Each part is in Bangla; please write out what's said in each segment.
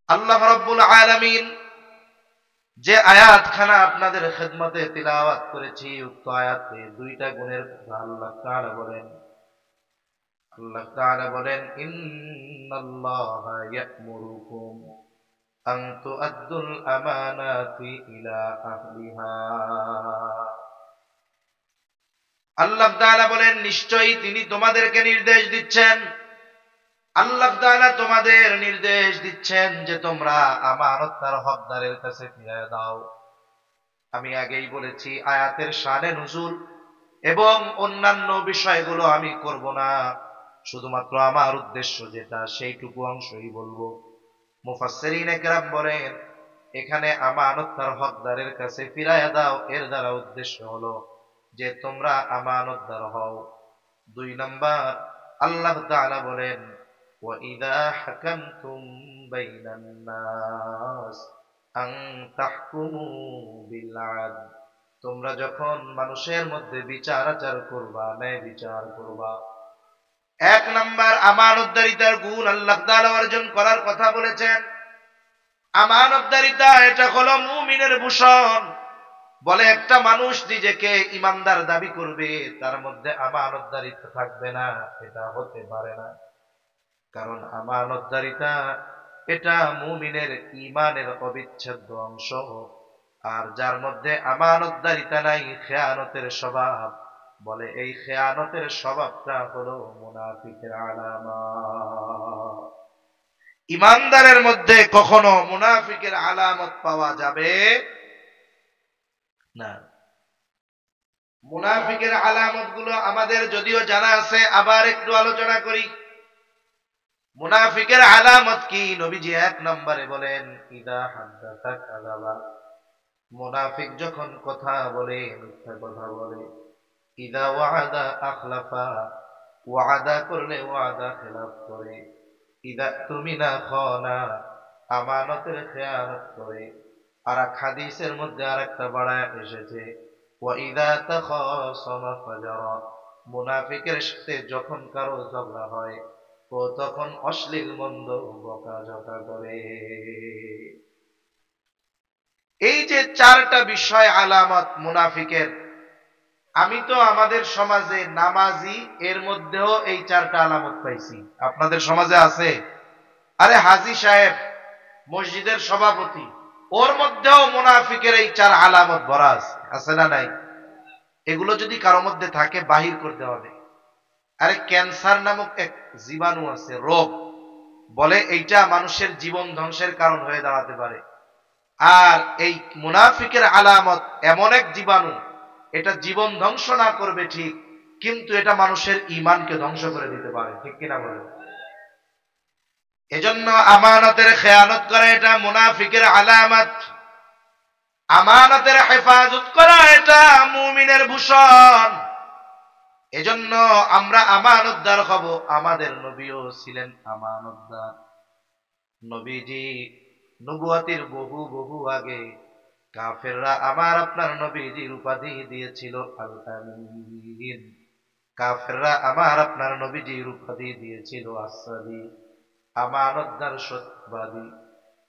আল্লাহ রাব্বুল আলামিন যে আয়াতখানা আপনাদের খেদমতে তিলাওয়াত করেছি, উক্ত আয়াতে দুইটা গুণের কথা আল্লাহ তাআলা বলেন ইন্নাল্লাহা ইয়া'মুরুকুম আন তু'আদ্দুল আমানাতি ইলা আহলিহা। আল্লাহ তাআলা বলেন নিশ্চয়ই তিনি তোমাদেরকে নির্দেশ দিচ্ছেন, আল্লাহ তাআলা তোমাদের নির্দেশ দিচ্ছেন যে তোমরা আমানত তার হকদারের কাছে ফিরিয়ে দাও। আমি আগেই বলেছি আয়াতের শানে নুজুল এবং অন্যান্য বিষয়গুলো আমি করব না, শুধুমাত্র আমার উদ্দেশ্য যেটা সেইটুকু অংশই বলবো। মুফাসসিরিনে কেরাম বলেন এখানে আমানত তার হকদারের কাছে ফিরাইয়া দাও এর দ্বারা উদ্দেশ্য হলো যে তোমরা আমানতদার হও। 2 নাম্বার আল্লাহ তাআলা বলেন ওয়াইদা হাকামতুম বাইনান নাস আন তাহকুমু বিল আদল, তোমরা যখন মানুষের মধ্যে বিচার আচার করবা, ন্যায় বিচার করবা। 1 নাম্বার আমানতদারিতার গুণ আল্লাহ তাআলা অর্জন করার কথা বলেছেন। আমানতদারিতা এটা হলো মুমিনের ভূষণ। বলে একটা মানুষ নিজেকে ইমানদার দাবি করবে, তার মধ্যে আমানতদারিতা থাকবে না, এটা হতে পারে না। কারণ আমানতদারিতা এটা মুমিনের ঈমানের অবিচ্ছেদ্য অংশ। আর যার মধ্যে আমানতদারিতা নাই, খেয়ানতের স্বভাব, বলে এই খেয়ানতের স্বভাবটা হলো মুনাফিকের আলামত। ইমানদারের মধ্যে কখনো মুনাফিকের আলামত পাওয়া যাবে না। মুনাফিকের আলামত গুলো আমাদের যদিও জানা আছে, আবার একটু আলোচনা করি। মুনাফিকের আলামত কি? নবীজি 1 নম্বরে বলেন ইদা হাদাসা কাযাবা, মুনাফিক যখন কথা বলে মিথ্যা কথা বলে। ইদা ওয়াদা আখলাফা, ওয়াদা করলে ওয়াদা খেলাফ করে। ইদা তুমিনা খানা, আমানতের খেয়ানত করে। আর এক হাদিসের মধ্যে আরেকটা বাড়ায় এসেছে ওয়াইদা তাখাসামা ফাজারা, মুনাফিকের সাথে যখন কারো ঝগড়া হয় ও তখন অশ্লীল মন্দ বকাঝকা করে। এই যে 4টা বিষয় আলামত মুনাফিকের, আমি তো আমাদের সমাজে নামাজি এর মধ্যেও এই 4টা আলামত পাইছি। আপনাদের সমাজে আছে? আরে হাজী সাহেব মসজিদের সভাপতি, ওর মধ্যেও মুনাফিকের এই 4 আলামত ভরা আছে, আছে না নাই? এগুলো যদি কারো মধ্যে থাকে বাহির করতে হবে। আরে ক্যান্সার নামক এক জীবাণু আছে, রোগ, বলে এইটা মানুষের জীবন ধ্বংসের কারণ হয়ে দাঁড়াতে পারে। আর এই মুনাফিকের আলামত এমন এক জীবাণু, এটা জীবন ধ্বংস না করবে ঠিক, কিন্তু এটা মানুষের ঈমানকে ধ্বংস করে দিতে পারে, ঠিক কিনা বলে? এজন্য আমানতের খেয়ানত করা এটা মুনাফিকের আলামত। আমানতের হেফাজত করা এটা মুমিনের ভূষণ। এজন্য আমরা আমানতদার হব। আমাদের নবীও ছিলেন আমানতদার। নবীজি নবুয়তির বহু বহু আগে কাফেররা আমার আপনার নবীজির উপাধি দিয়েছিল আল আমিন। কাফেররা আমার আপনার নবীজির উপাধি দিয়েছিল as-সাদিক, আমানতদার, সত্যবাদী।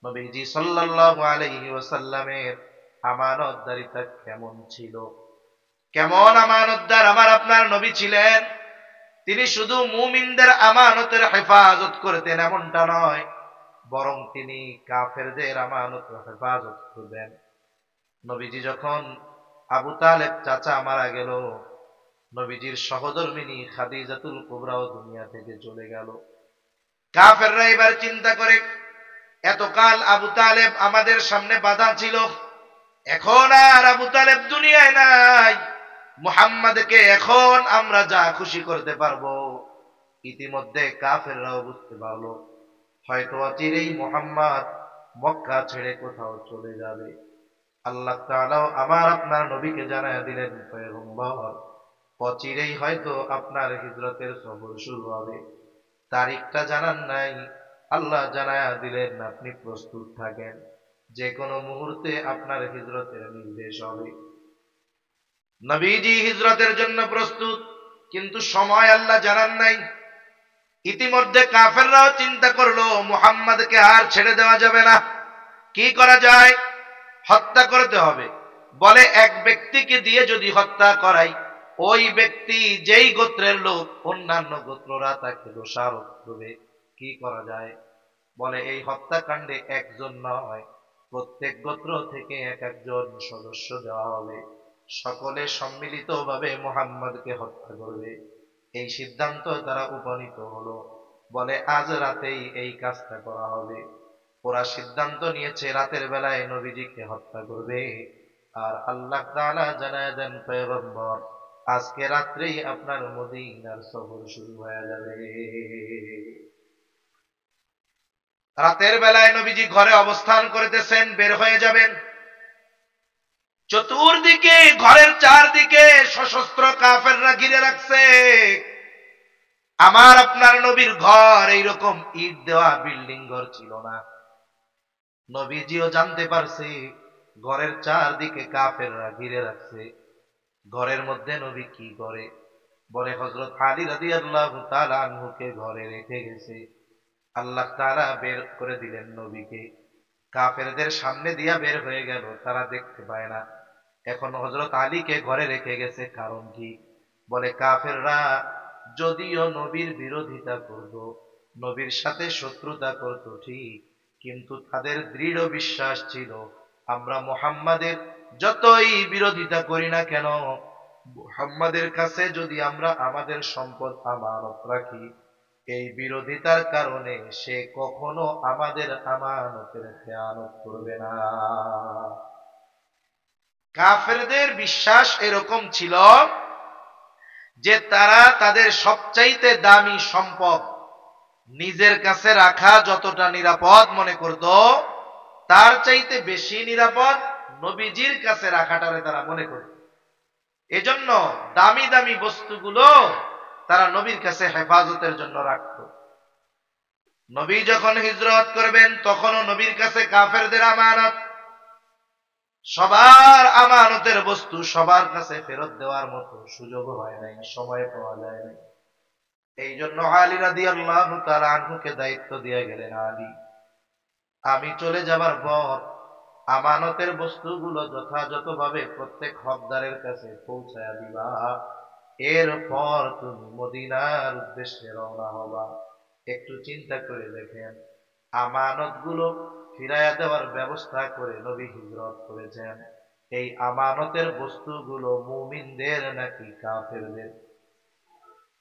নবীজি সাল্লাল্লাহু আলাইহি ওয়াসাল্লামের আমানতদারিতা কেমন ছিল, কেমন আমানতদার আমার আপনার নবী ছিলেন। তিনি শুধু মুমিনদের আমানতের হেফাজত করতেন এমনটা নয়, বরং তিনি কাফেরদের আমানতের হেফাজত করতেন। নবীজি যখন আবু তালেব চাচা মারা গেল, নবীজির সহধর্মিনী খাদিজাতুল কুবরাও দুনিয়া থেকে চলে গেল। কাফেররা এবার চিন্তা করে এতকাল আবু তালেব আমাদের সামনে বাধা ছিল, এখন আর আবু তালেব দুনিয়ায় নাই, মুহাম্মাদকে এখন আমরা যা খুশি করতে পারবো। ইতিমধ্যে কাফেররাও বুঝতে পারলো হয়তো অচিরেই মুহাম্মদ মক্কা ছেড়ে কোথাও চলে যাবে। আল্লাহ তাআলাও আমার আপনার নবীকে জানায়া দিলেন পয়গম্বর, অচিরেই হয়তো আপনার হিজরতের সফর শুরু হবে। তারিখটা জানান নাই, আল্লাহ জানায়া দিলেন আপনি প্রস্তুত থাকেন, যে কোনো মুহূর্তে আপনার হিজরতের নির্দেশ হবে। নবীজি হিজরতের জন্য প্রস্তুত, কিন্তু সময় আল্লাহ জানান নাই। ইতিমধ্যে কাফেররাও চিন্তা করলো মুহাম্মদকে আর ছেড়ে দেওয়া যাবে না, কি করা যায়? হত্যা করতে হবে। বলে এক ব্যক্তিকে দিয়ে যদি হত্যা করাই, ওই ব্যক্তি যেই গোত্রের লোক অন্যান্য গোত্ররা তাকে দোষারোপ করবে, কি করা যায়? বলে এই হত্যাকাণ্ডে একজন নয়, প্রত্যেক গোত্র থেকে এক একজন সদস্য দেওয়া হবে, সকলে সম্মিলিতভাবে মুহাম্মদকে হত্যা করবে। এই সিদ্ধান্ত তারা উপনীত হলো। বলে আজ রাতেই এই কাজটা করা হবে। ওরা সিদ্ধান্ত নিয়েছে রাতের বেলায় নবীজিকে হত্যা করবে। আর আল্লাহ তাআলা জানায় দেন, পয়গম্বর আজকে রাত্রেই আপনার মদিনার সফর শুরু হয়ে যাবে। রাতের বেলায় নবীজি ঘরে অবস্থান করতেছেন, বের হয়ে যাবেন। চতুর্দিকে ঘরের চারদিকে সশস্ত্র কাফেররা ঘিরে রাখছে। আমার আপনার নবীর ঘর এইরকম ইট দেওয়া বিল্ডিং ঘর ছিল না। নবীজিও জানতে পারছে ঘরের চারদিকে কাফেররা ঘিরে রাখছে, ঘরের মধ্যে নবী কি করে? বলে হযরত আলী রাদিয়াল্লাহু তাআলা আনহুকে ঘরে রেখে গেছে। আল্লাহ তাআলা বের করে দিলেন নবীকে, কাফেরদের সামনে দিয়া বের হয়ে গেল, তারা দেখতে পায় না। এখন হযরত আলীকে ঘরে রেখে গেছে, কারণ কি? বলে কাফেররা যদিও নবীর বিরোধিতা করত, নবীর সাথে শত্রুতা করত ঠিক, কিন্তু তাদের দৃঢ় বিশ্বাস ছিল আমরা মুহাম্মাদের যতই বিরোধিতা করি না কেন, মুহাম্মাদের কাছে যদি আমরা আমাদের সম্পদ আমানত রাখি, এই বিরোধিতার কারণে সে কখনো আমাদের আমানতের খেয়ানত করবে না। কাফেরদের বিশ্বাস এরকম ছিল যে তারা তাদের সবচাইতে দামি সম্পদ নিজের কাছে রাখা যতটা নিরাপদ মনে করত, তার চাইতে বেশি নিরাপদ নবীজির কাছে রাখাটারে তারা মনে করত। এজন্য দামি দামি বস্তুগুলো তারা নবীর কাছে হেফাজতের জন্য রাখত। নবী যখন হিজরত করবেন তখনও নবীর কাছে কাফেরদের আমানত, সবার আমানতের বস্তু সবার কাছে ফেরত দেওয়ার মতো সুযোগ হয় নাই, সময় পাওয়া যায় নাই। এই জন্য আলী রাদিয়াল্লাহু তাআলা আনহুকে দায়িত্ব দিয়ে গেলেন, আলী আমি চলে যাবার পর আমানতের বস্তুগুলো যথাযথভাবে প্রত্যেক হকদারের কাছে পৌঁছায়া দিবা, এরপর তুমি মদিনার উদ্দেশ্যে রওনা হবা। একটু চিন্তা করে দেখেন, আমানতগুলো ফিরাইয়া দেওয়ার ব্যবস্থা করে নবী হিজরত করেছেন। এই আমানতের বস্তুগুলো মুমিনদের নাকি কাফেরদের?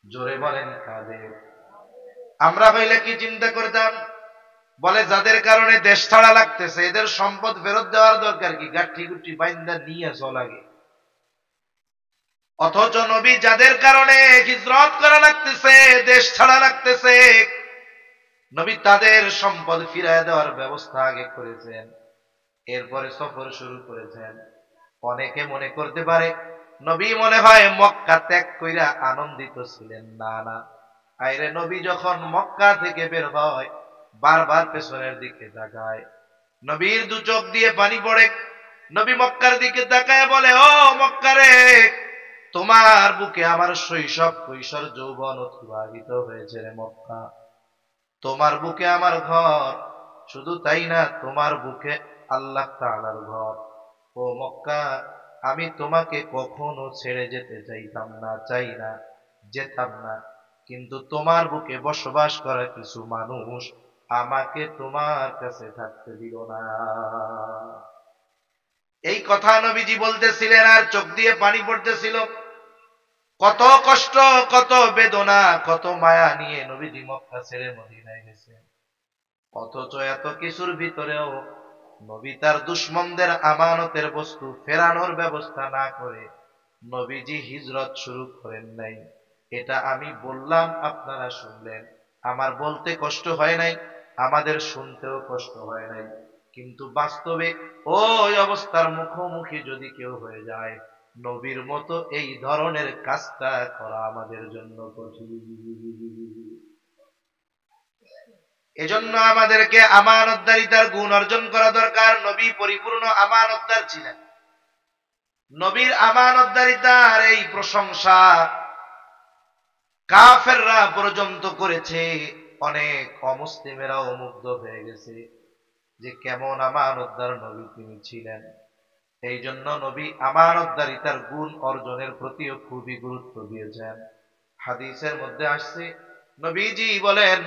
জোরে বলেন কাদের? আমরা হইলে কি চিন্তা করতাম? বলে যাদের কারণে দেশ ছাড়া লাগতেছে এদের সম্পদ ফেরত দেওয়ার দরকার কি, গাঠি গুটি বাইন্দা নিয়ে চলাগে। অথচ নবী যাদের কারণে হিজরত করা লাগতেছে, দেশ ছাড়া লাগতেছে, নবী তাদের সম্পদ ফিরায় দেওয়ার ব্যবস্থা আগে করেছেন, এরপরে সফর শুরু করেছেন। অনেকে মনে করতে পারে নবী মনে হয় মক্কা ত্যাগ কইরা আনন্দিত ছিলেন। না না, আইরে নবী যখন মক্কা থেকে বের হয় বারবার পেছনের দিকে তাকায়, নবীর দু চোখ দিয়ে পানি পড়ে। নবী মক্কার দিকে তাকায় বলে, ও মক্কা রে, তোমার বুকে আমার শৈশব কৈশোর যৌবন অতিবাহিত হয়েছে রে মক্কা। তোমার বুকে আমার ঘর, শুধু তাই না তোমার বুকে আল্লাহ তাআলার ঘর। ও মক্কা, আমি তোমাকে কখনো ছেড়ে যেতে চাইতাম না, চাই না, যেতাম না, কিন্তু তোমার বুকে বসবাস করা কিছু মানুষ আমাকে তোমার কাছে থাকতে দিল না। এই কথা নবীজি বলতেছিলেন আর চোখ দিয়ে পানি পড়তেছিল। কত কষ্ট, কত বেদনা, কত মায়া নিয়ে নবীজি মক্কা ছেড়ে মদিনায় গেছেন। অথচ এত কিছুর ভিতরেও নবী তার দুশমনদের আমানতের বস্তু ফেরানোর ব্যবস্থা না করে নবীজি হিজরত শুরু করেন নাই। এটা আমি বললাম, আপনারা শুনলেন, আমার বলতে কষ্ট হয় নাই, আমাদের শুনতেও কষ্ট হয় নাই, কিন্তু বাস্তবে ওই অবস্থার মুখোমুখি যদি কেউ হয়ে যায়, নবীর মতো এই ধরনের কাজটা করা আমাদের জন্য কঠিন। এজন্য আমাদেরকে আমানতদারিতার গুণ অর্জন করা দরকার। নবী পরিপূর্ণ আমানতদার ছিলেন। নবীর আমানতদারিতার এই প্রশংসা কাফেররা পর্যন্ত করেছে, অনেক অমুসলিমেরাও মুগ্ধ হয়ে গেছে যে কেমন আমানতদার নবী তিনি ছিলেন। এই জন্য নবী আমানতদারিতার গুণ অর্জনের প্রতিও খুবই গুরুত্ব দিয়েছেন। হাদিসের মধ্যে আসছে, নবীজি বলেন,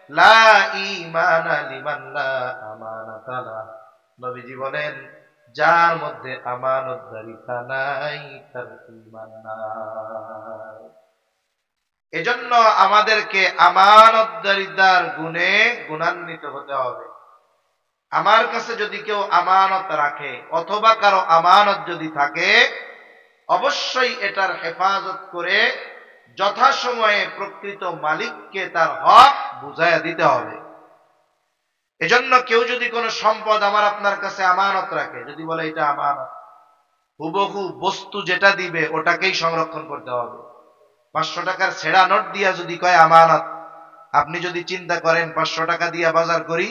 লা ঈমানা লিমান লা আমানাতা লাহ। নবীজি বলেন, যার মধ্যে আমানতদারিতা নাই তার ঈমান নাই। এজন্য আমাদেরকে আমানতদারিতার গুণে গুণান্বিত হতে হবে। আমার কাছে যদি কেউ আমানত রাখে অথবা কারো আমানত যদি থাকে, অবশ্যই এটার হেফাজত করে যথাসময়ে প্রকৃত মালিককে তার হক বুঝাইয়া দিতে হবে। এজন্য কেউ যদি কোনো সম্পদ আমার আপনার কাছে আমানত রাখে, যদি বলে এটা আমানত, হুবহু বস্তু যেটা দিবে ওটাকেই সংরক্ষণ করতে হবে। 500 টাকার ছেঁড়া নোট দিয়া যদি কয় আমানত, আপনি যদি চিন্তা করেন 500 টাকা দিয়া বাজার করি,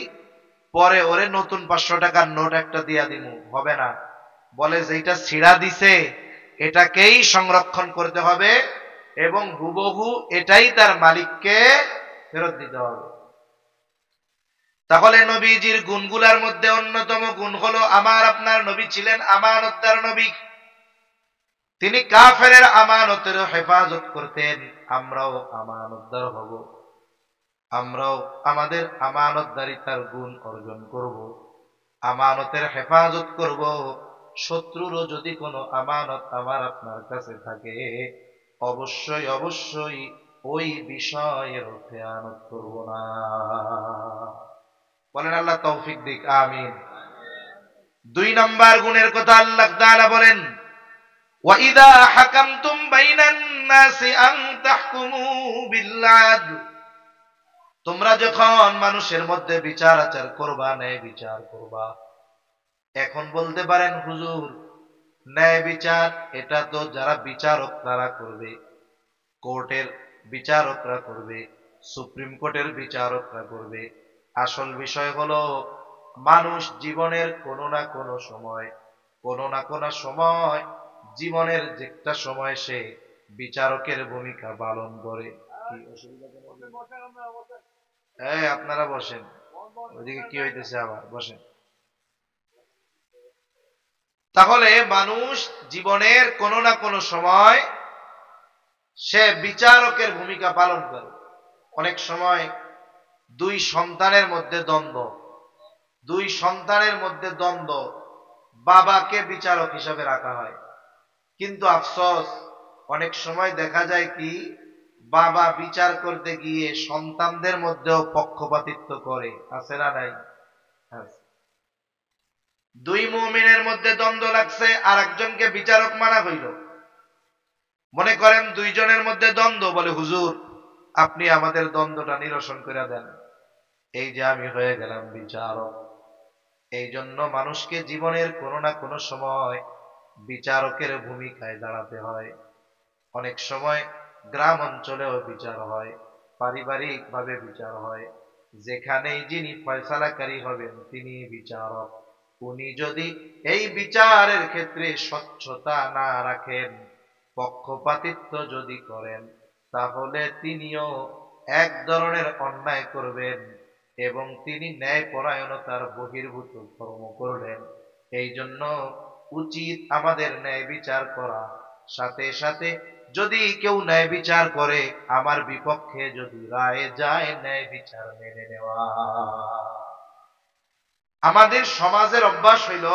পরে ওরে নতুন 500 টাকার নোট একটা দিয়া দিমু, হবে না। বলে যেটা ছিঁড়া দিছে এটাকেই সংরক্ষণ করতে হবে এবং হুবহু এটাই তার মালিককে ফেরত দিতে হবে। তাহলে নবীজির গুণগুলার মধ্যে অন্যতম গুণ হলো, আমার আপনার নবী ছিলেন আমানতদার নবী। তিনি কাফেরের আমানতের হেফাজত করতেন। আমরাও আমানতদার হব, আমরাও আমাদের আমানতদারিতার গুণ অর্জন করব, আমানতের হেফাজত করব। শত্রুরও যদি কোনো আমানত আমার আপনার কাছে থাকে, অবশ্যই অবশ্যই ওই বিষয়ের খেয়ানত করব না। বলেন আল্লাহ তৌফিক দিক, আমিন। 2 নম্বর গুণের কথা আল্লাহ তাআলা বলেন, ওয়া ইযা হাকামতুম বাইনান নাসি আন তাহকুমু বিল আদল। তোমরা যখন মানুষের মধ্যে বিচার আচার করবা, ন্যায় বিচার করবা। এখন বলতে পারেন, হুজুর ন্যায় বিচার এটা তো যারা বিচারক তারা করবে, কোর্টের বিচারকরা করবে, সুপ্রিম কোর্টের বিচারকরা করবে। আসল বিষয় হলো, মানুষ জীবনের কোনো না কোনো সময় জীবনের যেটা সময় সে বিচারকের ভূমিকা পালন করে। কি অসুবিধা? আপনারা বসেন, ওইদিকে কি হইতেছে আবার, বসেন। তাহলে মানুষ জীবনের কোনো না কোনো সময় সে বিচারকের ভূমিকা পালন করে। অনেক সময় 2 সন্তানের মধ্যে দ্বন্দ্ব, বাবাকে বিচারক হিসাবে রাখা হয়। কিন্তু আফসোস, অনেক সময় দেখা যায় কি, বাবা বিচার করতে গিয়ে সন্তানদের মধ্যেও পক্ষপাতিত্ব করে। আছে না নাই? 2 মুমিনের মধ্যে দ্বন্দ্ব লাগছে, আর একজনকে বিচারক মানা হইল। মনে করেন 2 জনের মধ্যে দ্বন্দ্ব, বলে হুজুর আপনি আমাদের দ্বন্দ্বটা নিরসন করে দেন। এই যে আমি হয়ে গেলাম বিচারক। এই জন্য মানুষকে জীবনের কোনো না কোনো সময় বিচারকের ভূমিকায় দাঁড়াতে হয়। অনেক সময় গ্রাম অঞ্চলেও বিচার হয়, পারিবারিক ভাবে বিচার হয়। যেখানেই যিনি ফয়সালাকারী হবেন তিনি বিচারক। উনি যদি এই বিচারের ক্ষেত্রে স্বচ্ছতা না রাখেন, পক্ষপাতিত্ব যদি করেন, তাহলে তিনিও এক ধরনের অন্যায় করবেন এবং তিনি ন্যায়পরায়ণতার বহির্ভূত কর্ম করবেন। এই জন্য উচিত আমাদের ন্যায় বিচার করা। সাথে সাথে যদি কেউ ন্যায় বিচার করে, আমার বিপক্ষে যদি রায় যায়, ন্যায় বিচার মেনে নেওয়া। আমাদের সমাজের অভ্যাস হইল,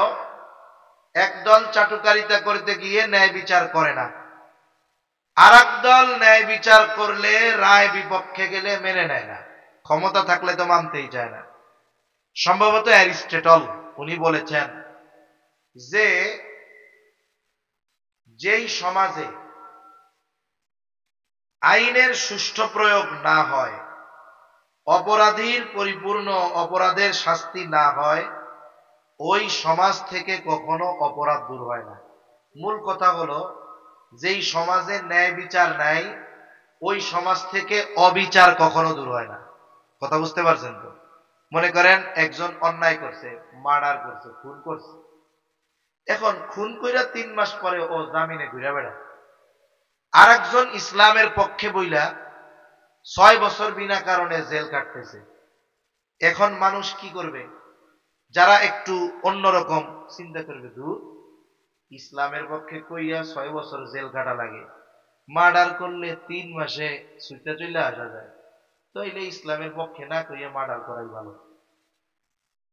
একদল চাটুকারিতা করতে গিয়ে ন্যায় বিচার করে না, আর একদল ন্যায় বিচার করলে রায় বিপক্ষে গেলে মেনে নেয় না। ক্ষমতা থাকলে তো মানতেই চায় না। সম্ভবত অ্যারিস্টটল উনি বলেছেন যে, যেই সমাজে আইনের সুষ্ঠু প্রয়োগ না হয়, অপরাধীর পরিপূর্ণ অপরাধের শাস্তি না হয়, ওই সমাজ থেকে কখনো অপরাধ দূর হয় না। মূল কথা হলো, যেই সমাজে ন্যায় বিচার নাই, ওই সমাজ থেকে অবিচার কখনো দূর হয় না। কথা বুঝতে পারছেন তো? মনে করেন একজন অন্যায় করছে, মার্ডার করছে, খুন করছে। এখন খুন কইরা 3 মাস পরে ও জামিনে ঘুরে বেড়ায়। আর একজন ইসলামের পক্ষে বইলা 6 বছর বিনা কারণে জেল কাটতেছে। এখন মানুষ কি করবে? যারা একটু অন্যরকম চিন্তা করবে, দূর ইসলামের পক্ষে কইয়া 6 বছর জেল কাটা লাগে, মার্ডার করলে 3 মাসে ছুটে চলে আসা যায়, তাইলে ইসলামের পক্ষে না কইয়া মার্ডার করাই ভালো।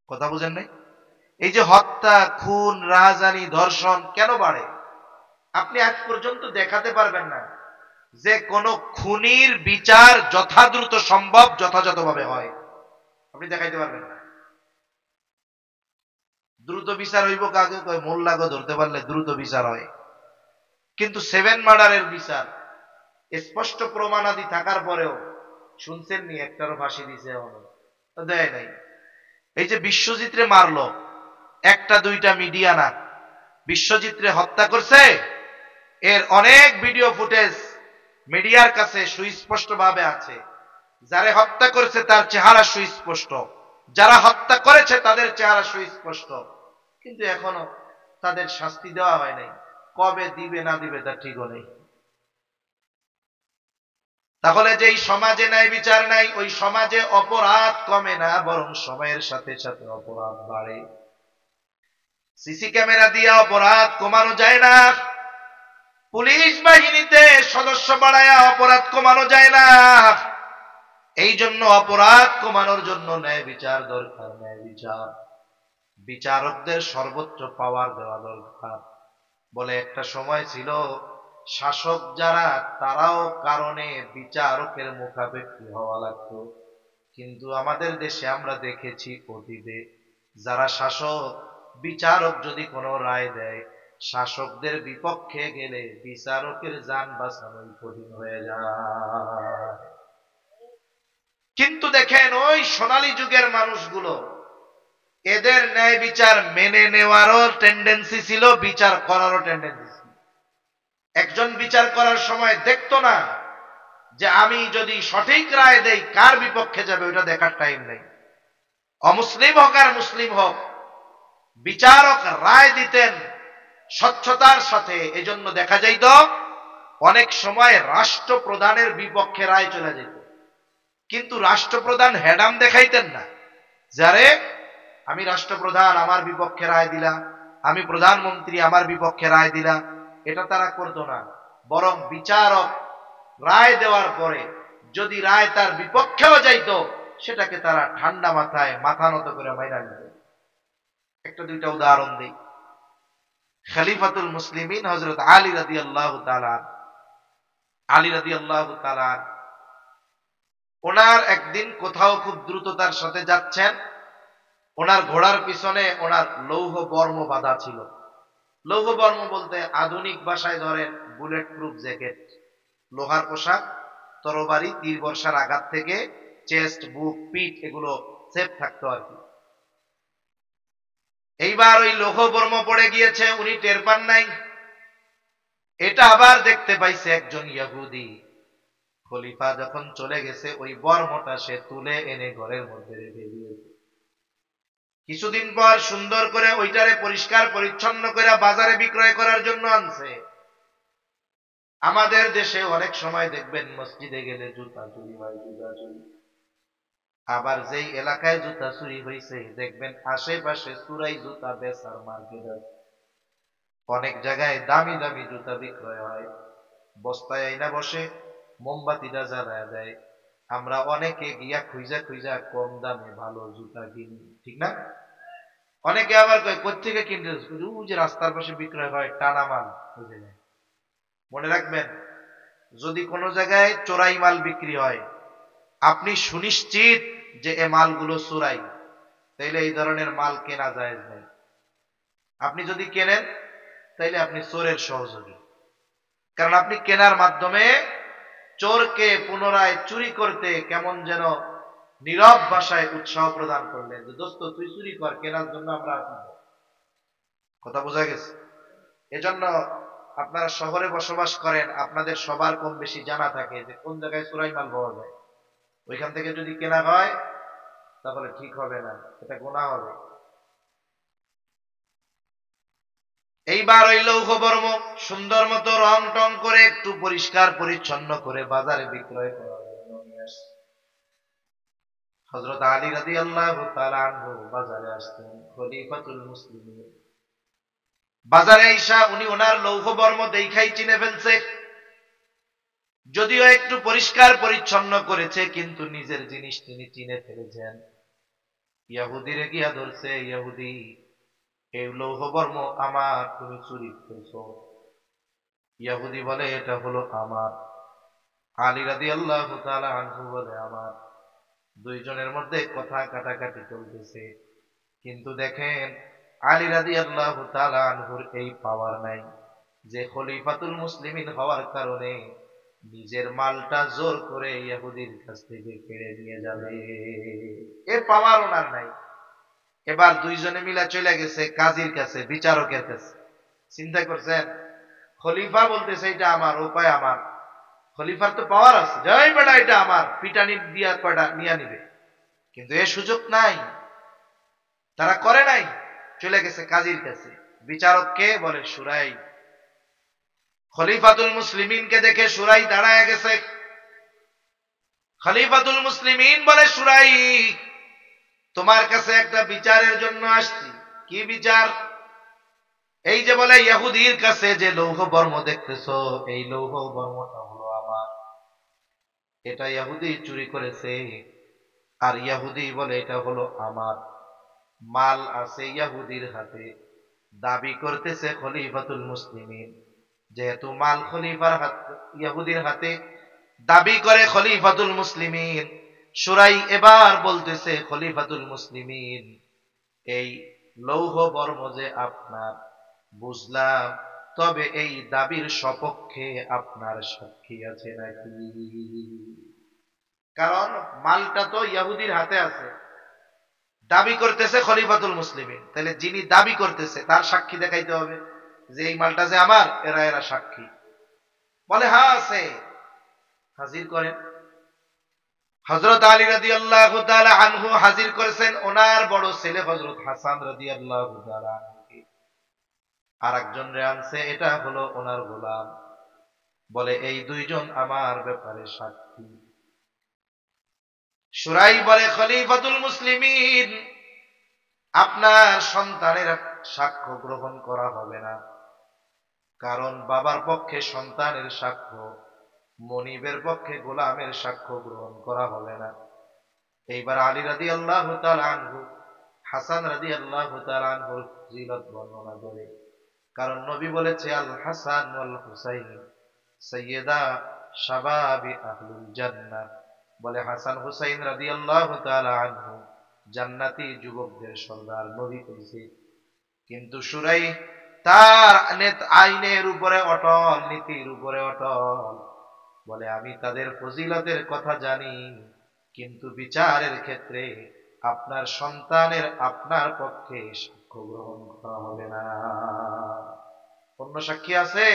কথা বুঝেন নাই? এই যে হত্যা, খুন, রাহাজানি, ধর্ষণ কেন বাড়ে? আপনি আজ পর্যন্ত দেখাতে পারবেন না যে কোন খুনির বিচার যথাদ্রুত সম্ভব যথাযথভাবে হয়। আপনি দেখাইতে পারবেন না। দ্রুত বিচার হইব কাকে কয়? মোল্লাকে ধরতে পারলে দ্রুত বিচার হয়। কিন্তু 7 মার্ডারের বিচার স্পষ্ট প্রমাণাদি থাকার পরেও শুনছেন নি একটারও ফাঁসি দিছে? এখনো দেয় নাই। এই যে বিশ্বজিৎরে মারলো, একটা দুইটা মিডিয়া না, বিশ্বজিৎরে হত্যা করছে, এর অনেক ভিডিও ফুটেজ মিডিয়ার কাছে সুস্পষ্ট ভাবে আছে। যারা হত্যা করেছে তার চেহারা সুস্পষ্ট, যারা হত্যা করেছে তাদের চেহারা সুস্পষ্ট, কিন্তু এখনো তাদের শাস্তি দেওয়া হয় নাই। কবে দিবে না দিবে তার ঠিকও নেই। তাহলে যেই সমাজে ন্যায় বিচার নাই, ওই সমাজে অপরাধ কমে না, বরং সময়ের সাথে সাথে অপরাধ বাড়ে। সিসি ক্যামেরা দিয়ে অপরাধ কমানো যায় না, পুলিশ বাহিনীতে সদস্য বাড়ায়া অপরাধ কমানো যায় না। এই জন্য অপরাধ কমানোর জন্য ন্যায় বিচার দরকার। ন্যায় বিচার, বিচারকদের সর্বোচ্চ পাওয়ার দেওয়া দরকার। বলে একটা সময় ছিল শাসক যারা তারাও কারণে বিচারকের মুখাপেক্ষী হওয়া লাগতো, কিন্তু আমাদের দেশে আমরা দেখেছি অতীতে যারা শাসক, বিচারক যদি কোনো রায় দেয়, শাসকদের বিপক্ষে গেলে বিচারকের জান বাঁচানোই কঠিন হয়ে যায়। কিন্তু দেখেন ওই সোনালী যুগের মানুষগুলো, এদের ন্যায় বিচার মেনে নেওয়ারও টেন্ডেন্সি ছিল, বিচার করারও টেন্ডেন্সি ছিল। একজন বিচার করার সময় দেখতো না যে আমি যদি সঠিক রায় দেই কার বিপক্ষে যাবে, ওইটা দেখার টাইম নেই। অমুসলিম হোক আর মুসলিম হোক, বিচারক রায় দিতেন স্বচ্ছতার সাথে। এজন্য দেখা যাইত অনেক সময় রাষ্ট্রপ্রধানের বিপক্ষে রায় চলে যেত, কিন্তু রাষ্ট্রপ্রধান হেডাম দেখাইতেন না, যারে আমি রাষ্ট্রপ্রধান আমার বিপক্ষে রায় দিলাম, আমি প্রধানমন্ত্রী আমার বিপক্ষে রায় দিলাম, এটা তারা করতো না। বরং বিচারক রায় দেওয়ার পরে যদি রায় তার বিপক্ষেও যাইত, সেটাকে তারা ঠান্ডা মাথায় মাথা নত করে মাইনা নিত। একটা দুইটা উদাহরণ দিই। খলিফাতুল মুসলিমিন হযরত আলী রাদিয়াল্লাহু তাআলা, আলী রাদিয়াল্লাহু তাআলা ওনার একদিন কোথাও খুব দ্রুততার সাথে যাচ্ছেন, ওনার ঘোড়ার পিছনে ওনার লৌহ বর্ম বাঁধা ছিল। লৌহ বর্ম বলতে আধুনিক ভাষায় ধরেন বুলেট প্রুফ জ্যাকেট, লোহার পোশাক, তরবারি, তীর বর্ষার আঘাত থেকে চেস্ট, বুক, পিঠ এগুলো সেফ থাকতো আর কি। এইবার ওই লৌহ বর্ম পড়ে গিয়েছে, উনি টের পান নাই। এটা আবার দেখতে পাইছে একজন ইহুদি। খলিফা যখন চলে গেছে, ওই বর্মটা সে তুলে এনে ঘরের মধ্যে রেখে দিয়েছে। কিছুদিন পর সুন্দর করে ওইটারে পরিষ্কার পরিচ্ছন্ন করে বাজারে বিক্রয় করার জন্য আনছে। আমাদের দেশে অনেক সময় দেখবেন মসজিদে গেলে জুতা চুরি হয়, জুতা চুরি। আবার যেই এলাকায় জুতা চুরি হয়েছে দেখবেন আশেপাশে চুরাই জুতা বেচার মার্কেট আছে। অনেক জায়গায় দামি দামি জুতা বিক্রয় হয়, বস্তায় আইনা বসে, মোমবাতিটা জ্বালায় দেয়। আমরা অনেকে গিয়া খুঁজা খুঁজা কম দামে ভালো জুতা কিনি, ঠিক না? অনেকে আবার কয় কোত্থেকে কিনতে, যে রাস্তার পাশে বিক্রয় হয় টানা মাল। মনে রাখবেন, যদি কোনো জায়গায় চোরাই মাল বিক্রি হয়, আপনি সুনিশ্চিত যে এ মালগুলো চোরাই, তাইলে এই ধরনের মাল কেনা জায়েজ নেই। আপনি যদি কেনেন তাইলে আপনি চোরের সহযোগী, কারণ আপনি কেনার মাধ্যমে চোরকে পুনরায় চুরি করতে কেমন যেন নীরব ভাষায় উৎসাহ প্রদান করলেন যে দোস্ত তুই চুরি কর, কেনার জন্য আমরা আছি। কথা বোঝা গেছে? এজন্য আপনারা শহরে বসবাস করেন, আপনাদের সবার কম বেশি জানা থাকে যে কোন জায়গায় চোরাই মাল পাওয়া যায়। ওইখান থেকে যদি কেনা হয় তাহলে ঠিক হবে না, এটা গুনাহ হবে। এইবার ওই লৌহ বর্ম সুন্দর মতো রং টং করে একটু পরিষ্কার পরিচ্ছন্ন করে বাজারে বিক্রয় করার জন্য নিয়ে আসছে। হযরত আলী রাদিয়াল্লাহু তাআলা আনহু বাজারে আসতেন, খলিফাতুল মুসলিমিন। বাজারে আইসা উনি ওনার লৌহ বর্ম দেখাই চিনে ফেলছে। যদিও একটু পরিষ্কার পরিচ্ছন্ন করেছে, কিন্তু নিজের জিনিস তিনি চিনে ফেলেছেন। ইহুদিরে গিয়া ধরছে, ইহুদি এই লৌহ বর্ম আমার, তুমি চুরি করেছো। ইহুদি বলে এটা হলো আমার। আলী রাদিয়াল্লাহু তাআলা আনহু বলে আমার। দুইজনের মধ্যে কথা কাটাকাটি চলতেছে, কিন্তু দেখেন আলী রাদিয়াল্লাহু তাআলা আনহুর এই পাওয়ার নাই যে খলিফাতুল মুসলিমিন হওয়ার কারণে নিজের মালটা জোর করে ইহুদির কাছ থেকে কেড়ে নিয়ে যাবে। এ পাওয়ার ওনার নাই। এবার দুইজনে মিলা চলে গেছে কাজীর কাছে, বিচারকের কাছে। চিন্তা করছেন, খলিফা বলতেছে এটা আমার, ও কয় আমার। খলিফার তো পাওয়ার আছে, যাই বেটা এটা আমার, পিটানি দিয়া কয়টা নিয়ে নিবে, কিন্তু এ সুযোগ নাই, তারা করে নাই। চলে গেছে কাজীর কাছে। বিচারককে বলে সুরাই। খলিফাতুল মুসলিমিনকে দেখে সুরাই দাঁড়ায় গেছে। খলিফাতুল মুসলিমিন বলে সুরাই, তোমার কাছে একটা বিচারের জন্য আসছি। কি বিচার? এই যে বলে ইহুদির কাছে যে লৌহ বর্ম দেখতেছো, এই লৌহ বর্মটা হলো আমার, এটা ইহুদি চুরি করেছে। আর ইহুদি বলে এটা হলো আমার। মাল আছে ইহুদির হাতে, দাবি করতেছে খলিফাতুল মুসলিমিন। যেহেতু মাল খলিফার হাতে, ইহুদির হাতে, দাবি করে খলিফাতুল মুসলিমিন। সুরাই এবার বলতেছে খলিফাতুল মুসলিমিন, এই লৌহ বর্ম যে আপনার বুঝলাম, তবে এই দাবির সপক্ষে আপনার সাক্ষী আছে নাকি? কারণ মালটা তো ইহুদির হাতে আছে, দাবি করতেছে খলিফাতুল মুসলিমিন, তাহলে যিনি দাবি করতেছে তার সাক্ষী দেখাইতে হবে যে এই মালটা যে আমার, এরা এরা সাক্ষী। বলে হ্যাঁ আছে, হাজির করেন। হযরত আলী রাদিয়াল্লাহু তাআলা আনহু হাজির করেছেন ওনার বড় ছেলে হযরত হাসান রাদিয়াল্লাহু তাআলা আনহুকে। আরেকজন রে আনছে, এটা হলো ওনার গোলাম। বলে এই দুইজন আমার ব্যাপারে সাক্ষী। সুরাই বলে খলিফাতুল মুসলিমিন, আপনার সন্তানের সাক্ষ্য গ্রহণ করা হবে না, কারণ বাবার পক্ষে সন্তানের সাক্ষ্য, মনিবের পক্ষে গোলামের সাক্ষ্য গ্রহণ করা হবে না। এইবার আলী রাদিয়াল্লাহু তাআলা আনহু হাসান রাদিয়াল্লাহু তাআলা আনহুর ফজিলত বর্ণনা করে। কারণ নবী বলেছে আল হাসান ওয়াল হুসাইন সাইয়্যিদা শাবাবি আহলুল জান্নাহ। বলে হাসান হুসাইন রাদিয়াল্লাহু তাআলা আনহু জান্নাতি যুবকদের সর্দার, নবী কইছে। কিন্তু সুরাই তার আইনের উপরে অটল, নীতির উপরে অটল। বলে আমি তাদের ফজিলতের কথা জানি, কিন্তু বিচারের ক্ষেত্রে আপনার সন্তানের আপনার পক্ষে সাক্ষ্য গ্রহণ করা হবে না। অন্য সাক্ষী আছে?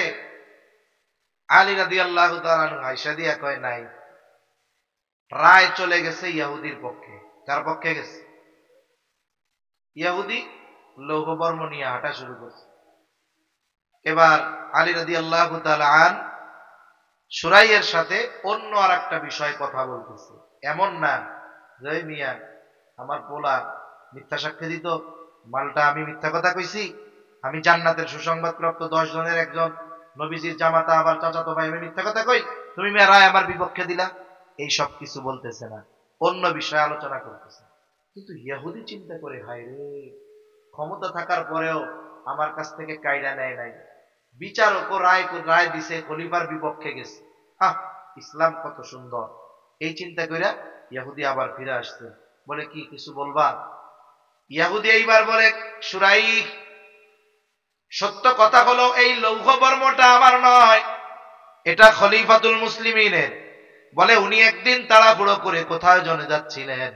আলী রাদিয়াল্লাহু তাআলা আনহু আয়েশা দিয়া কয় নাই। রায় চলে গেছে ইহুদির পক্ষে। কার পক্ষে গেছে? ইহুদি লৌহ বর্ম নিয়ে হাঁটা শুরু করছে। এবার আলী রাদিয়াল্লাহু তাআলা আন সুরাইয়ের সাথে অন্য আর একটা বিষয় কথা বলতেছে। এমন না যে মিয়া আমার পোলা মিথ্যা সাক্ষ্য দিত, মালটা আমি মিথ্যা কথা কইছি, আমি জান্নাতের সুসংবাদ প্রাপ্ত 10 জনের একজন, নবীজির জামাতা আবার চাচাতো ভাই, আমি মিথ্যা কথা কই, তুমি মিয়া রায় আমার বিপক্ষে দিলা। এই সব কিছু বলতেছে না, অন্য বিষয়ে আলোচনা করতেছে। কিন্তু ইহুদি চিন্তা করে, হায় রে, ক্ষমতা থাকার পরেও আমার কাছ থেকে কায়দা নেয় নাই, বিচারক রায় দিছে, খলিফার বিপক্ষে গেছে। হ্যাঁ, ইসলাম কত সুন্দর। এই চিন্তা কইরা ইহুদি আবার ফিরে আসছে। বলে কি কিছু বলবা? ইহুদি এইবার বলে, সুরাই, সত্য কথা হলো এই লৌহ বর্মটা আমার নয়, এটা খলিফাতুল মুসলিমিনের। বলে উনি একদিন তাড়াহুড়ো করে কোথাও জনে যাচ্ছিলেন,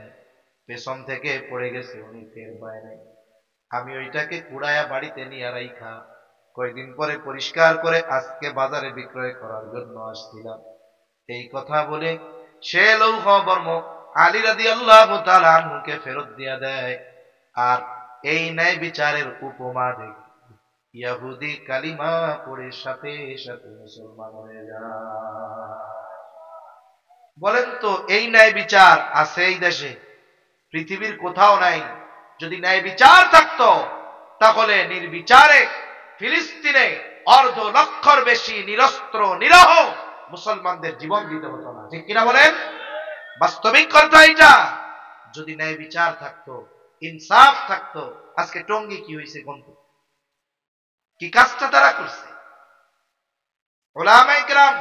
পেছন থেকে পড়ে গেছে, উনি টের পায় নাই। আমি ওইটাকে কুড়ায়া বাড়িতে নিয়ে রাইখা কয়েকদিন পরে পরিষ্কার করে আজকে বাজারে বিক্রয় করার জন্য আসছিলাম। এই কথা বলে সে লৌহ বর্ম আলী রাদিয়াল্লাহু তাআলা আনহুকে ফেরত দিয়া দেয়। আর এই ন্যায় বিচারের উপমা দেখে ইহুদি কালিমা পড়ে সাথে সাথে মুসলমান হয়ে যায়। বলেন তো এই ন্যায় বিচার আছে এই দেশে? পৃথিবীর কোথাও নাই। যদি ন্যায় বিচার থাকতো তাহলে নির্বিচারে ফিলিস্তিনে অর্ধ লক্ষর বেশি নিরস্ত্র নিরহ মুসলমানদের জীবন দিতে হতো না। ঠিক কিনা বলেন? বাস্তবিক কথা এটা। যদি ন্যায় বিচার থাকতো, ইনসাফ থাকতো, আজকে টঙ্গী কি হয়েছে কোন কি কাজটা তারা করছে? উলামায়ে কেরাম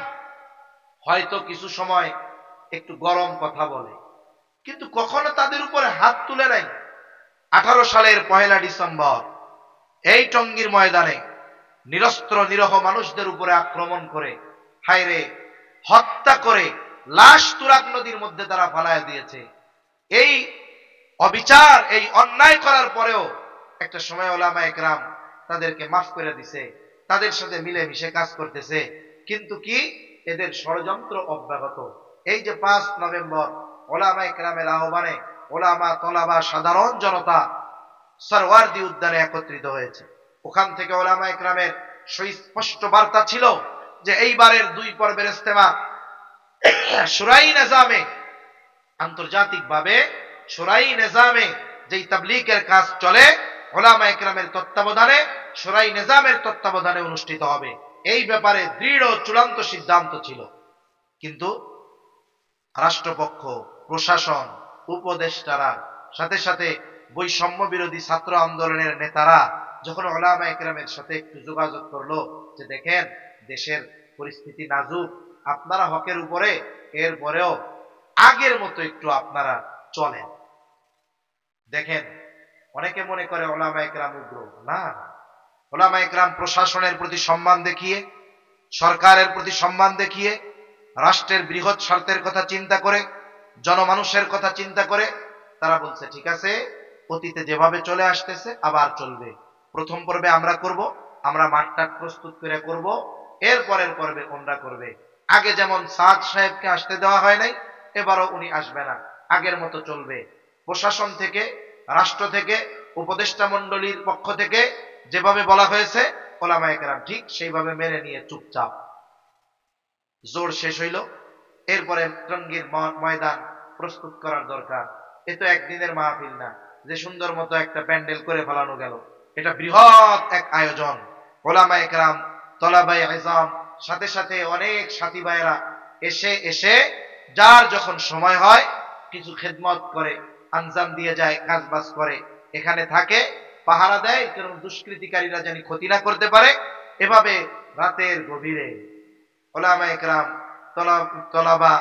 হয়তো কিছু সময় একটু গরম কথা বলে, কিন্তু কখনো তাদের উপরে হাত তুলে নাই। 18 সালের 1 ডিসেম্বর এই টঙ্গীর ময়দানে নিরস্ত্র নিরহ মানুষদের উপরে আক্রমণ করে, হায়রে হত্যা করে, লাশ তুরাগ নদীর মধ্যে তারা ফালায় দিয়েছে। এই অবিচার, এই অন্যায় করার পরেও একটা সময় উলামায়ে কেরাম তাদেরকে মাফ করে দিছে, তাদের সাথে মিলেমিশে কাজ করতেছে। কিন্তু কি এদের ষড়যন্ত্র অব্যাহত। এই যে 5 নভেম্বর উলামায়ে কেরামের আহ্বানে উলামা তলাবা সাধারণ জনতা সরওয়ার্দী উদ্যানে একত্রিত হয়েছে। ওখান থেকে উলামায়ে কেরামের সুস্পষ্ট বার্তা ছিল যে এইবারের 2 পর্বের ইজতেমা শুরাই নিজামে, আন্তর্জাতিকভাবে শুরাই নিজামে যেই তাবলীগের কাজ চলে উলামায়ে কেরামের তত্ত্বাবধানে, শুরাই নিজামের তত্ত্বাবধানে অনুষ্ঠিত হবে। এই ব্যাপারে দৃঢ় চূড়ান্ত সিদ্ধান্ত ছিল। কিন্তু রাষ্ট্রপক্ষ, প্রশাসন, উপদেষ্টারা, সাথে সাথে বৈষম্য বিরোধী ছাত্র আন্দোলনের নেতারা যখন উলামায়ে কেরামের সাথে একটু যোগাযোগ করলো যে দেখেন দেশের পরিস্থিতি নাজুক, আপনারা হকের উপরে, এরপরেও আগের মতো একটু আপনারা চলেন। দেখেন অনেকে মনে করে উলামায়ে কেরাম উগ্র। না, উলামায়ে কেরাম প্রশাসনের প্রতি সম্মান দেখিয়ে, সরকারের প্রতি সম্মান দেখিয়ে, রাষ্ট্রের বৃহৎ স্বার্থের কথা চিন্তা করে, জনমানুষের কথা চিন্তা করে তারা বলছে ঠিক আছে, অতীতে যেভাবে চলে আসতেছে আবার চলবে। প্রথম পর্বে আমরা করব, আমরা মাঠটাট প্রস্তুত করে করব, এরপরের পর্বে ওনরা করবে। আগে যেমন সাদ সাহেবকে আসতে দেওয়া হয় নাই, এবারও উনি আসবে না, আগের মতো চলবে। প্রশাসন থেকে, রাষ্ট্র থেকে, উপদেষ্টা মণ্ডলীর পক্ষ থেকে যেভাবে বলা হয়েছে উলামায়ে কেরাম ঠিক সেইভাবে মেনে নিয়ে চুপচাপ। জোর শেষ হইল, এরপরে টঙ্গীর ময়দান প্রস্তুত করার দরকার। এ তো একদিনের মাহফিল না যে সুন্দর মতো একটা প্যান্ডেল করে ফেলানো গেল। এটা বৃহৎ এক আয়োজন। উলামায়ে কেরাম, তলাবায়ে ইলম, সাথে সাথে অনেক সাথী ভাইয়েরা এসে এসে যার যখন সময় হয় কিছু খেদমত করে, আঞ্জাম দিয়ে যায়, কাজবাজ করে, এখানে থাকে, পাহারা দেয়, কারণ দুষ্কৃতিকারীরা যেন ক্ষতি না করতে পারে। এভাবে রাতের গভীরে উলামায়ে কেরাম, তলাবা,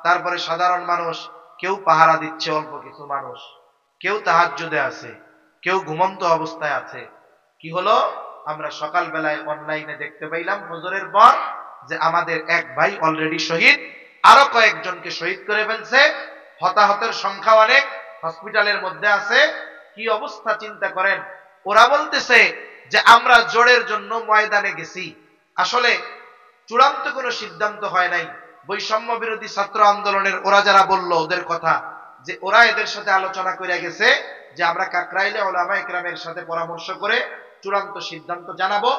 তারপরে সাধারণ মানুষ, কেউ পাহারা দিচ্ছে, অল্প কিছু মানুষ, কেউ তাহাজ্জুদে আছে, কেউ ঘুমন্ত অবস্থায় আছে। কি হলো, আমরা সকালবেলায় অনলাইনে দেখতে পাইলাম ফজরের পর যে আমাদের এক ভাই অলরেডি শহীদ, আরো কয়েকজনকে শহীদ করে ফেলছে, হতাহতের সংখ্যা অনেক, হসপিটালের মধ্যে আছে। কি অবস্থা চিন্তা করেন। ওরা বলতেছে যে আমরা জোরের জন্য ময়দানে গেছি, আসলে চূড়ান্ত কোনো সিদ্ধান্ত হয় নাই। বৈষম্য বিরোধী ছাত্র আন্দোলনের ওরা যারা বলল, ওদের কথা যে ওরা এদের সাথে আলোচনা করে গেছে যে আমরা কাকরাইলে উলামায়ে কেরামের সাথে পরামর্শ করে চূড়ান্ত সিদ্ধান্ত জানাবো,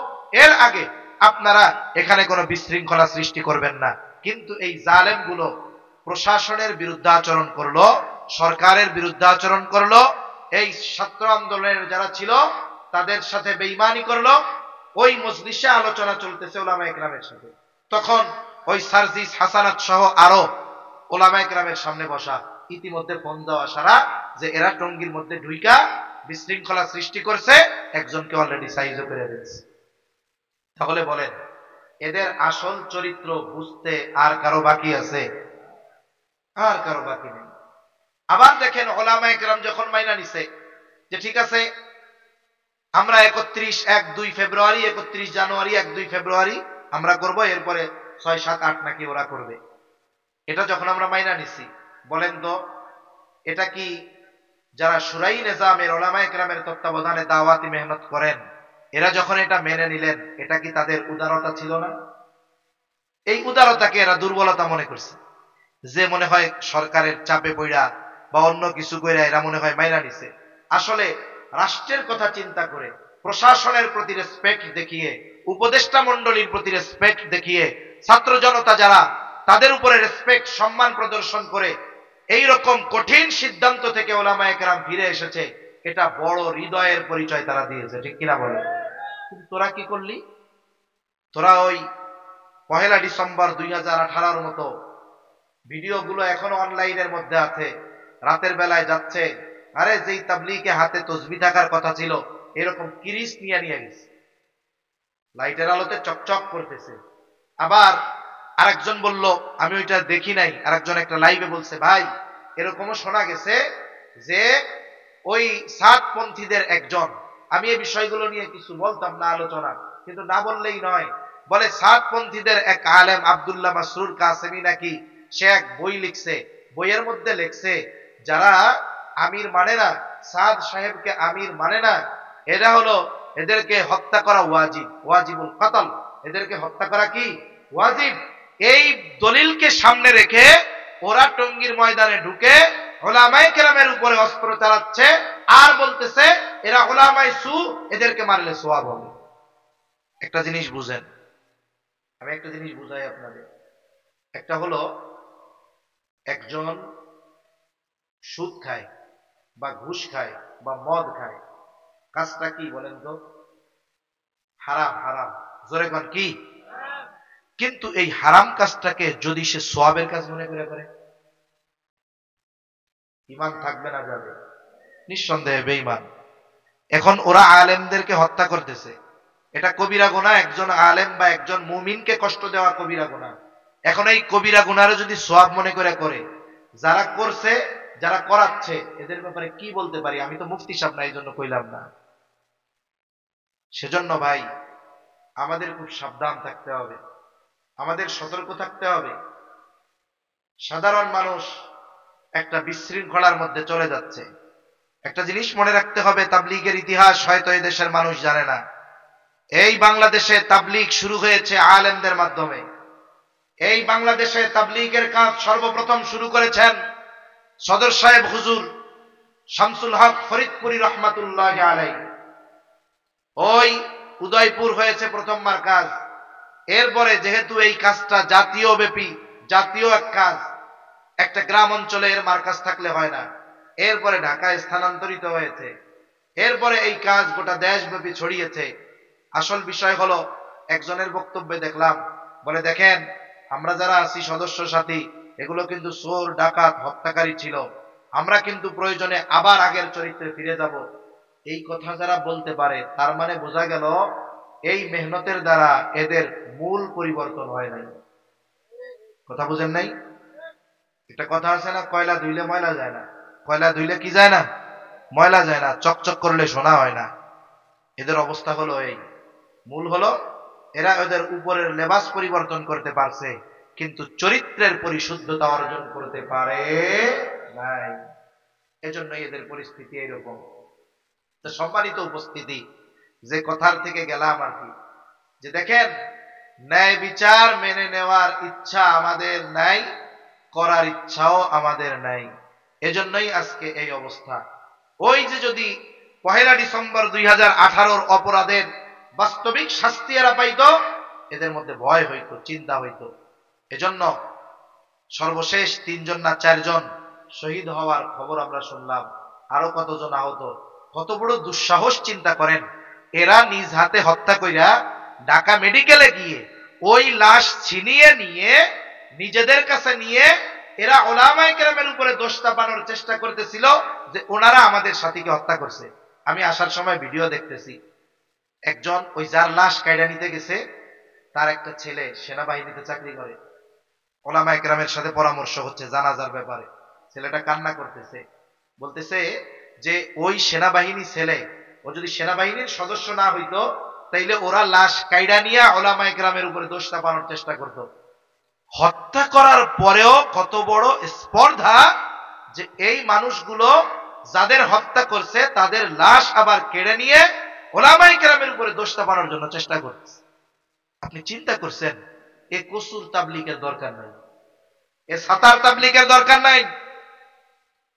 এর আগে আপনারা এখানে কোনো বিশৃঙ্খলা সৃষ্টি করবেন না। কিন্তু এই জালেম গুলো প্রশাসনের বিরুদ্ধে আচরণ করলো, সরকারের বিরুদ্ধে আচরণ করলো, এই ছাত্র আন্দোলনের যারা ছিল তাদের সাথে বেঈমানি করলো। ওই মজলিসে আলোচনা চলতেছে উলামায়ে কেরামের সাথে, তখন ওই সার্জিস হাসানাত সহ আরো উলামায়ে কেরামের সামনে বসা, ইতিমধ্যে ফোন দেওয়া সারা যে এরা টঙ্গীর মধ্যে ঢুইকা বিশৃঙ্খলা সৃষ্টি করছে, একজনকে অলরেডি সাইজও করে দিয়েছে। তাহলে বলেন এদের আসল চরিত্র বুঝতে আর কারো বাকি আছে? আর কারো বাকি নেই। আবার দেখেন উলামায়ে কেরাম যখন মাইনা নিছে যে ঠিক আছে আমরা 1-2 ফেব্রুয়ারি, 31 জানুয়ারি, 1-2 ফেব্রুয়ারি আমরা করব, এরপরে 6, 7, 8 নাকি ওরা করবে, এটা যখন আমরা মাইনা নিছি, বলেন তো এটা কি যারা শুরাই নিজামের উলামায়ে কেরামের তত্ত্বাবধানে দাওয়াতি মেহনত করেন, এরা যখন এটা মেনে নিলেন, এটা কি তাদের উদারতা ছিল না? এই উদারতাকে এরা দুর্বলতা মনে করছে, যে মনে হয় সরকারের চাপে পড়া বা অন্য কিছু কইরা এরা মনে হয় মাইনা নিছে। আসলে রাষ্ট্রের কথা চিন্তা করে, প্রশাসনের প্রতি রেসপেক্ট দেখিয়ে, উপদেষ্টা মণ্ডলীর প্রতি রেসপেক্ট দেখিয়ে ছাত্র জনতা যারা তাদের উপরে রেসপেক্ট সম্মান প্রদর্শন করে এই রকম কঠিন সিদ্ধান্ত থেকে ওলামায়ে কেরাম ফিরে এসেছে। এটা বড় হৃদয়ের পরিচয় তারা দিয়েছে, ঠিক কিনা বলে? কিন্তু তোরা কি করলি? তোরা ওই 1 ডিসেম্বর 2018 মতো ভিডিওগুলো এখনো অনলাইনের মধ্যে আছে, রাতের বেলায় যাচ্ছে, আরে যেই তাবলীগে হাতে তসবিহ থাকার কথা ছিল এরকম কিরিস নিয়ে গেছে, লাইটের আলোতে চকচক করতেছে। আবার আরেকজন বলল, আমি ওইটা দেখি নাই, আরেকজন একটা লাইভে বলছে, ভাই এরকমও শোনা গেছে যে ওই সাতপন্থীদের একজন, আমি এই বিষয়গুলো নিয়ে কিছু বলতাম না আলোচনা, কিন্তু না বললেই নয়, বলে সাতপন্থীদের এক আলেম আব্দুল্লাহ মাসরুর কাসেমি নাকি সে এক বই লিখছে, বইয়ের মধ্যে লিখছে যারা আমির মানে না, সাদ সাহেবকে আমির মানে না, এরা হলো এদেরকে হত্যা করা ওয়াজিব, ওয়াজিবুল কতল, এদেরকে হত্যা করা কি ওয়াজিব। এই দলিলকে সামনে রেখে ওরা টঙ্গীর ময়দানে ঢুকে উলামায়ে কেরামের উপরে অস্ত্র চালাচ্ছে আর বলতেছে এরা উলামায়ে সু, এদেরকে মারলে সওয়াব হবে। একটা জিনিস বুঝেন, আমি একটা জিনিস বুঝাই আপনাদের। একটা হলো একজন সুদ খায় বা ঘুষ খায় বা মদ খায়, কাজটা কি বলেন তো? হারাম। হারাম, জোরে কোন কি? কিন্তু এই হারাম কাজটাকে যদি সে সওয়াবের কাজ মনে করে, ঈমান থাকবে না, যাবে নিঃসন্দেহে বেঈমান। এখন ওরা আলেমদেরকে হত্যা করতেছে, এটা কবিরা গুনাহ। একজন আলেম বা একজন মুমিনকে কষ্ট দেওয়া কবিরা গুনাহ। এখন এই কবিরা গুনাহরে যদি সওয়াব মনে করে, যারা করছে, যারা করাচ্ছে, এদের ব্যাপারে কি বলতে পারি? আমি তো মুফতি সাহেব না, এই জন্য কইলাম না। সেজন্য ভাই আমাদের খুব সাবধান থাকতে হবে, আমাদের সতর্ক থাকতে হবে। সাধারণ মানুষ একটা বিশৃঙ্খলার মধ্যে চলে যাচ্ছে। একটা জিনিস মনে রাখতে হবে, তাবলীগের ইতিহাস হয়তো এই দেশের মানুষ জানে না। এই বাংলাদেশে তাবলীগ শুরু হয়েছে আলেমদের মাধ্যমে। এই বাংলাদেশে তাবলীগের কাজ সর্বপ্রথম শুরু করেছেন সদর সাহেব হুজুর শামসুল হক ফরিদপুরি রহমাতুল্লাহি আলাইহি। ওই উদয়পুর হয়েছে প্রথম মারকাজ। এরপরে যেহেতু এই কাজটা জাতীয় ব্যাপী, জাতীয় এক কাজ, একটা গ্রাম অঞ্চলে এর মারকাজ থাকলে হয় না, এরপরে ঢাকায় স্থানান্তরিত হয়েছে। এরপরে এই কাজ গোটা দেশব্যাপী ছড়িয়েছে। আসল বিষয় হলো, একজনের বক্তব্যে দেখলাম, বলে দেখেন আমরা যারা আছি সদস্য সাথী, এগুলো কিন্তু চোর ডাকাত হত্যাকারী ছিল, আমরা কিন্তু প্রয়োজনে আবার আগের চরিত্রে ফিরে যাব। এই কথা যারা বলতে পারে, তার মানে বোঝা গেল এই মেহনতের দ্বারা এদের মূল পরিবর্তন হয় নাই। কথা বুঝেন নাই? একটা কথা আছে না, কয়লা ধুইলে ময়লা যায় না। কয়লা ধুইলে কি যায় না? ময়লা যায় না। চকচক করলে সোনা হয় না। এদের অবস্থা হলো এই। মূল হলো এরা এদের উপরের লেবাস পরিবর্তন করতে পারছে, কিন্তু চরিত্রের পরিশুদ্ধতা অর্জন করতে পারে নাই। এজন্যই এদের পরিস্থিতি এইরকম। তো সম্মানিত উপস্থিতি, যে কথার থেকে গেলাম আর কি, যে দেখেন ন্যায় বিচার মেনে নেওয়ার ইচ্ছা আমাদের নাই, করার ইচ্ছাও আমাদের নাই। এজন্যই আজকে এই অবস্থা। ওই যে যদি 1 ডিসেম্বর 2018 অপরাধের বাস্তবিক শাস্তি এরা পাইত, এদের মধ্যে ভয় হইতো, চিন্তা হইতো। এজন্য সর্বশেষ 3 জন না 4 জন শহীদ হওয়ার খবর আমরা শুনলাম, আরো কতজন আহত। কত বড় দুঃসাহস চিন্তা করেন। এরা নিজ হাতে হত্যা কইরা ঢাকা মেডিকেলে গিয়ে ওই লাশ ছিনিয়ে নিয়ে নিজেদের কাছে নিয়ে এরা উলামায়ে কেরামের উপরে দোষ চাপানোর চেষ্টা করতেছিল যে ওনারা আমাদের সাথীকে হত্যা করছে। আমি আসার সময় ভিডিও দেখতেছি, একজন ওই যার লাশ কাইডা নিতে গেছে, তার একটা ছেলে সেনাবাহিনীতে চাকরি করে। উলামায়ে কেরামের সাথে পরামর্শ হচ্ছে জানাজার ব্যাপারে। ছেলেটা কান্না করতেছে, বলতেছে যে ওই সেনাবাহিনী ছেলে, ও যদি সেনাবাহিনীর সদস্য না হইতো তাইলে ওরা লাশ কাইডা নিয়ে উলামায়ে কেরামের উপরে দোষ চাপানোর চেষ্টা করত। হত্যা করার পরেও কত বড় স্পর্ধা যে এই মানুষগুলো যাদের হত্যা করছে তাদের লাশ আবার কেড়ে নিয়ে উলামায়ে কেরামের উপরে দোষ চাপানোর জন্য চেষ্টা করছে। আপনি চিন্তা করছেন, এ কসুর তাবলীগের দরকার নাই, এ সাতার তাবলীগের দরকার নাই।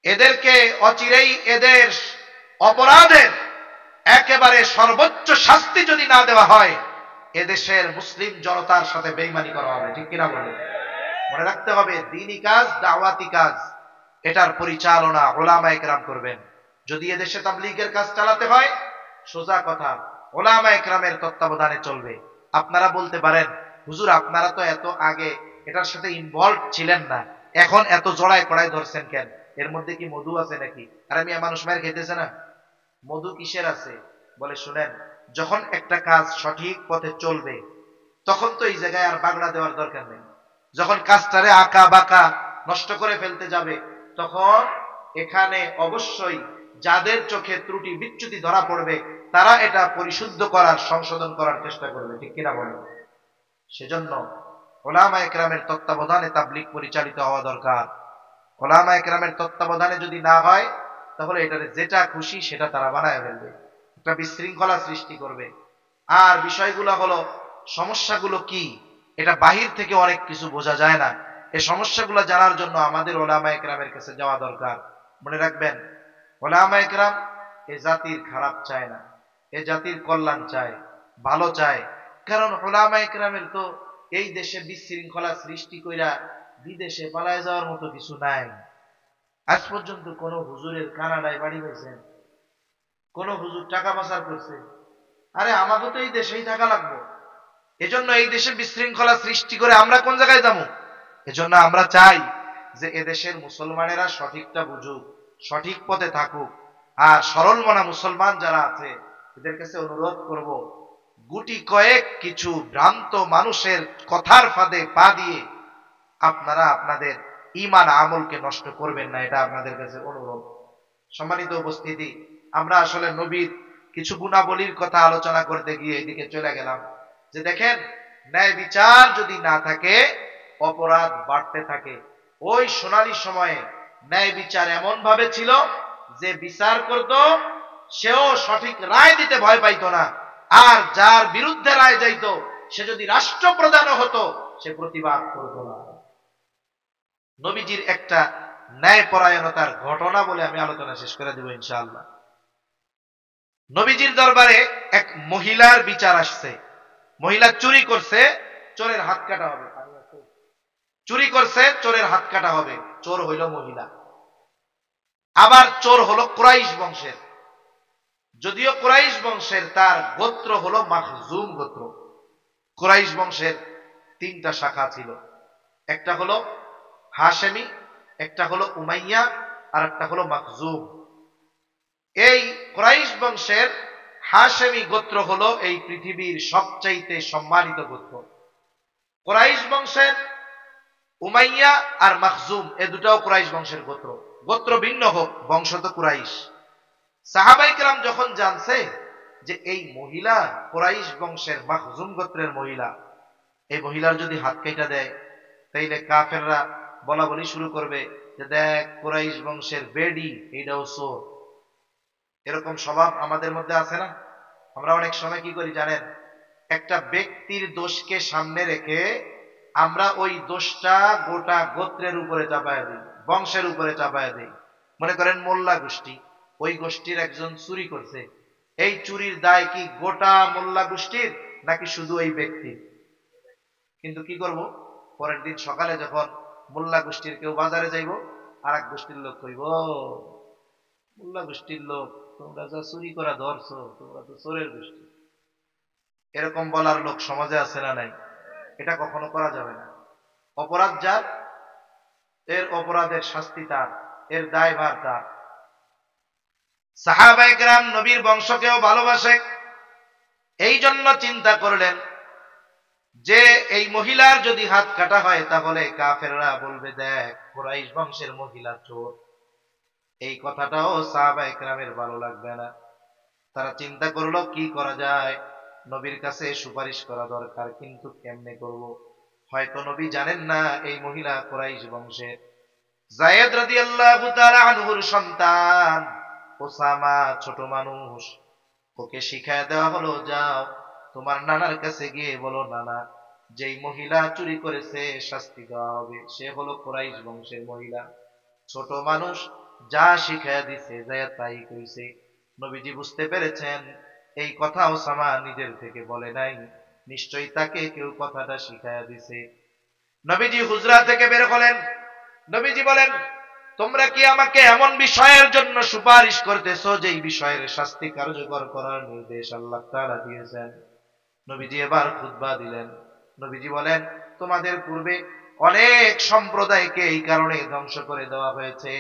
এদেরকে অচিরেই এদের অপরাধের একেবারে সর্বোচ্চ শাস্তি যদি না দেওয়া হয়, এদেশের মুসলিম জনতার সাথে বেঈমানি করা হবে, ঠিক কিনা বলেন? মনে রাখতে হবে দ্বীনি কাজ, দাওয়াতি কাজ, এটার পরিচালনা উলামায়ে কেরাম করবেন। যদি এদেশে তাবলীগের কাজ চালাতে হয়, সোজা কথা, উলামায়ে কেরামের তত্ত্বাবধানে চলবে। আপনারা বলতে পারেন, হুজুর আপনারা তো এত আগে এটার সাথে ইনভলভ ছিলেন না, এখন এত জড়ায় কড়ায় ধরছেন কেন? এর মধ্যে কি মধু আছে নাকি? আর আমি মানুষ মায়ের খেতেছে না, মধু কিসের আছে? বলে শুনেন, যখন একটা কাজ সঠিক পথে চলবে তখন তো এই জায়গায় আর বাগড়া দেওয়ার দরকার নেই। যখন কাজটারে আঁকা বাঁকা নষ্ট করে ফেলতে যাবে, তখন এখানে অবশ্যই যাদের চোখে ত্রুটি বিচ্যুতি ধরা পড়বে তারা এটা পরিশুদ্ধ করার, সংশোধন করার চেষ্টা করবে, ঠিক কিনা বলেন? সেজন্য উলামায়ে কেরামের তত্ত্বাবধানে তাবলীগ পরিচালিত হওয়া দরকার। উলামায়ে কেরামের তত্ত্বাবধানে যদি না হয়, তাহলে এটারে যেটা খুশি সেটা তারা বানায় ফেলবে, একটা বিশৃঙ্খলা সৃষ্টি করবে। আর বিষয়গুলো হলো, সমস্যাগুলো কি, এটা বাহির থেকে অনেক কিছু বোঝা যায় না। এই সমস্যাগুলো জানার জন্য আমাদের উলামায়ে কেরামের কাছে যাওয়া দরকার। মনে রাখবেন, উলামায়ে কেরাম এ জাতির খারাপ চায় না, এ জাতির কল্যাণ চায়, ভালো চায়। কারণ উলামায়ে কেরামের তো এই দেশে বিশৃঙ্খলা সৃষ্টি কইরা বিদেশে পালায় যাওয়ার মতো কিছু নাই। আজ পর্যন্ত কোন হুজুরের কানাডায় বাড়ি হয়েছেন, কোন হুজুর টাকা পাচার করছে? আরে আমাকে তো এই দেশেই থাকা লাগবে। এজন্য এই দেশে বিশৃঙ্খলা সৃষ্টি করে আমরা কোন জায়গায় যাবো? এজন্য আমরা চাই যে এদেশের মুসলমানেরা সঠিকটা বুঝুক, সঠিক পথে থাকুক। আর সরল মনা মুসলমান যারা আছে এদের কাছে অনুরোধ করব, গুটি কয়েক কিছু ভ্রান্ত মানুষের কথার ফাঁদে পা দিয়ে আপনারা আপনাদের ঈমান আমলকে নষ্ট করবেন না, এটা আপনাদের কাছে অনুরোধ। সম্মানিত উপস্থিতি, আমরা আসলে নবীর কিছু গুণাবলীর কথা আলোচনা করতে গিয়ে এদিকে চলে গেলাম। যে দেখেন, ন্যায় বিচার যদি না থাকে অপরাধ বাড়তে থাকে। ওই সোনালী সময়ে ন্যায় বিচার এমন ভাবে ছিল যে বিচার করত সেও সঠিক রায় দিতে ভয় পাইত না, আর যার বিরুদ্ধে রায় যাইত সে যদি রাষ্ট্রপ্রধানও হতো সে প্রতিবাদ করত না। নবীজির একটা ন্যায় পরায়ণতার ঘটনা বলে আমি আলোচনা শেষ করে দেব ইনশাআল্লাহ। নবীজির দরবারে এক মহিলার বিচার আসছে। মহিলা চুরি করছে, চোরের হাত কাটা হবে। চুরি করছে, চোরের হাত কাটা হবে। চোর হইল মহিলা, আবার চোর হলো কুরাইশ বংশের। যদিও কুরাইশ বংশের, তার গোত্র হলো মাখজুম গোত্র। কুরাইশ বংশের তিনটা শাখা ছিল, একটা হলো হাশেমি, একটা হলো উমাইয়া, আর একটা হলো মাখজুম। এই কুরাইশ বংশের হাশেমি গোত্র হলো এই পৃথিবীর সবচাইতে সম্মানিত গোত্র। কুরাইশ বংশের উমাইয়া আর মাখজুম, এ দুটাও কুরাইশ বংশের গোত্র। গোত্র ভিন্ন হোক, বংশ তো কুরাইশ। সাহাবায়ে কেরাম যখন জানছে যে এই মহিলা কুরাইশ বংশের মাখজুম গোত্রের মহিলা, এই মহিলার যদি হাত কেটে দেয় তাইলে কাফেররা বলা বলি শুরু করবে যে দেখ কুরাইশ বংশের বেডি, এইটাও চোর। এরকম স্বভাব আমাদের মধ্যে আছে না? আমরা অনেক সময় কি করি জানেন, একটা ব্যক্তির দোষকে সামনে রেখে আমরা ওই দোষটা গোটা গোত্রের উপরে চাপায় দিই, বংশের উপরে চাপায় দিই। মনে করেন মোল্লা গোষ্ঠী, ওই গোষ্ঠীর একজন চুরি করছে, এই চুরির দায় কি গোটা মোল্লা গোষ্ঠীর নাকি শুধু ওই ব্যক্তির? কিন্তু কি করব, পরের দিন সকালে যখন মোল্লা গোষ্ঠীর কেউ বাজারে যাইব, আর এক গোষ্ঠীর লোক কইব, মোল্লা গোষ্ঠীর লোক তোমরা যা চুরি করা ধরছো, তোমরা তো চোরের গোষ্ঠী। এরকম বলার লোক সমাজে আছে না নাই? এটা কখনো করা যাবে না। অপরাধ যার, এর অপরাধের শাস্তি তার, এর দায়ভার তার। সাহাবায়ে কেরাম নবীর বংশকেও ভালোবাসে, এই জন্য চিন্তা করলেন যে এই মহিলার যদি হাত কাটা হয় তাহলে কাফেররা বলবে দেখ কুরাইশ বংশের মহিলা চোর। এই কথাটাও সাহাবায়ে কেরামের ভালো লাগবে না। তারা চিন্তা করলো কি করা যায়, নবীর কাছে সুপারিশ করা দরকার, কিন্তু কেমনে করব? হয়তো নবী জানেন না এই মহিলা কুরাইশ বংশের। যায়েদ রাদিয়াল্লাহু তাআলা আনহুর সন্তান ওসামা ছোট মানুষ, ওকে শিখায় দেওয়া হলো যাও তোমার নানার কাছে গিয়ে বলো নানা যেই মহিলা চুরি করেছে শাস্তি দেওয়া হবে, সে হলো কুরাইশ বংশের মহিলা। ছোট মানুষ যা শিখায় দিছে যায়েদ তাই কইছে। নবীজি বুঝতে পেরেছেন এই কথা ওসামা নিজের থেকে বলে নাই, নিশ্চয়ই তাকে কেউ কথাটা শিখায়া দিছে। নবীজি হুজরা থেকে বের হলেন। নবীজি বলেন, তোমরা কি আমাকে এমন বিষয়ের জন্য সুপারিশ করতেছো যেই বিষয়ের শাস্তি কার্যকর করার নির্দেশ আল্লাহ তাআলা দিয়েছেন? নবীজি এবার খুতবা দিলেন। নবীজি বলেন, তোমাদের পূর্বে অনেক সম্প্রদায়কে এই কারণে ধ্বংস করে দেওয়া হয়েছে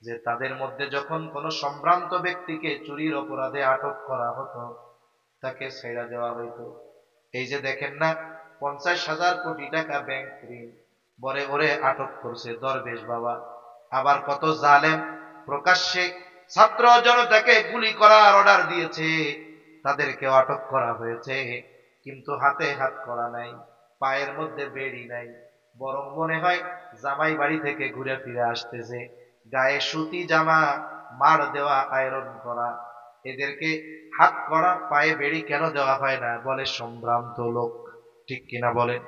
যে তাদের মধ্যে যখন কোনো সম্ভ্রান্ত ব্যক্তিকে চুরির অপরাধে আটক করা হতো, তাকে ছেড়ে দেওয়া হইতো। এই যে দেখেন না, 50,000 কোটি টাকা ব্যাংক ঋণ, বরে ওরে আটক করছে দরবেশ বাবা। আবার কত জালেম প্রকাশ্যে ছাত্র জনতাকে গুলি করার অর্ডার দিয়েছে, তাদেরকেও আটক করা হয়েছে, কিন্তু হাতে হাত করা নাই, পায়ের মধ্যে বেড়ি নাই, বরং মনে হয় জামাই বাড়ি থেকে ঘুরে ফিরে আসতেছে, গায়ে সুতি জামা, মার দেওয়া, আয়রন করা। এদেরকে হাত করা, পায়ে বেড়ি কেন দেওয়া হয় না? বলে সম্ভ্রান্ত লোক। ঠিক কিনা বলেন?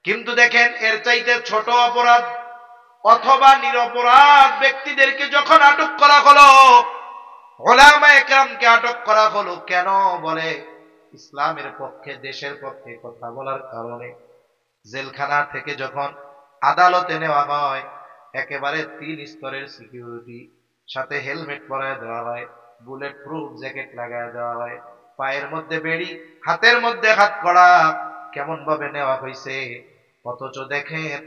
কিন্তু দেখেন, এর চাইতে ছোট অপরাধ অথবা নিরপরাধ ব্যক্তিদেরকে যখন আটক করা হলো, উলামায়ে কেরামকে আটক করা হলো কেন? বলে ইসলামের পক্ষে, দেশের পক্ষে কথা বলার কারণে। জেলখানা থেকে যখন আদালতে নেওয়া হয়, একেবারে 3 স্তরের সিকিউরিটি, সাথে হেলমেট পরায় দেওয়া হয়, বুলেট প্রুফ জ্যাকেট লাগায় দেওয়া হয়, পায়ের মধ্যে বেড়ি, হাতের মধ্যে হাত করা, কেমন ভাবে নেওয়া হয়েছে। অথচ দেখেন,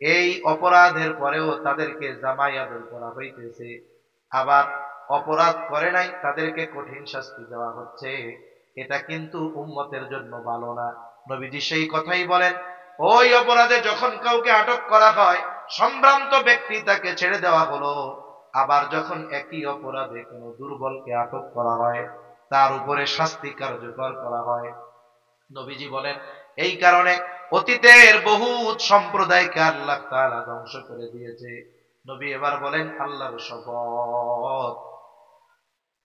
এই অপরাধের পরেও তাদেরকে জামাই আদর করা হইতেছে। আবার অপরাধ করে নাই, তাদেরকে কঠিন শাস্তি দেওয়া হচ্ছে। এটা কিন্তু উম্মতের জন্য ভালো না। নবীজি সেই কথাই বলেন, ওই অপরাধে যখন কাউকে আটক করা হয়, সম্ভ্রান্ত ব্যক্তি, তাকে ছেড়ে দেওয়া হলো। আবার যখন একই অপরাধে কোনো দুর্বলকে আটক করা হয়, তার উপরে শাস্তি কার্যকর করা হয়। নবীজি বলেন, এই কারণে অতীতের বহুত সম্প্রদায়কে আল্লাহ তাআলা ধ্বংস করে দিয়েছে। নবী এবার বলেন, আল্লাহর শপথ,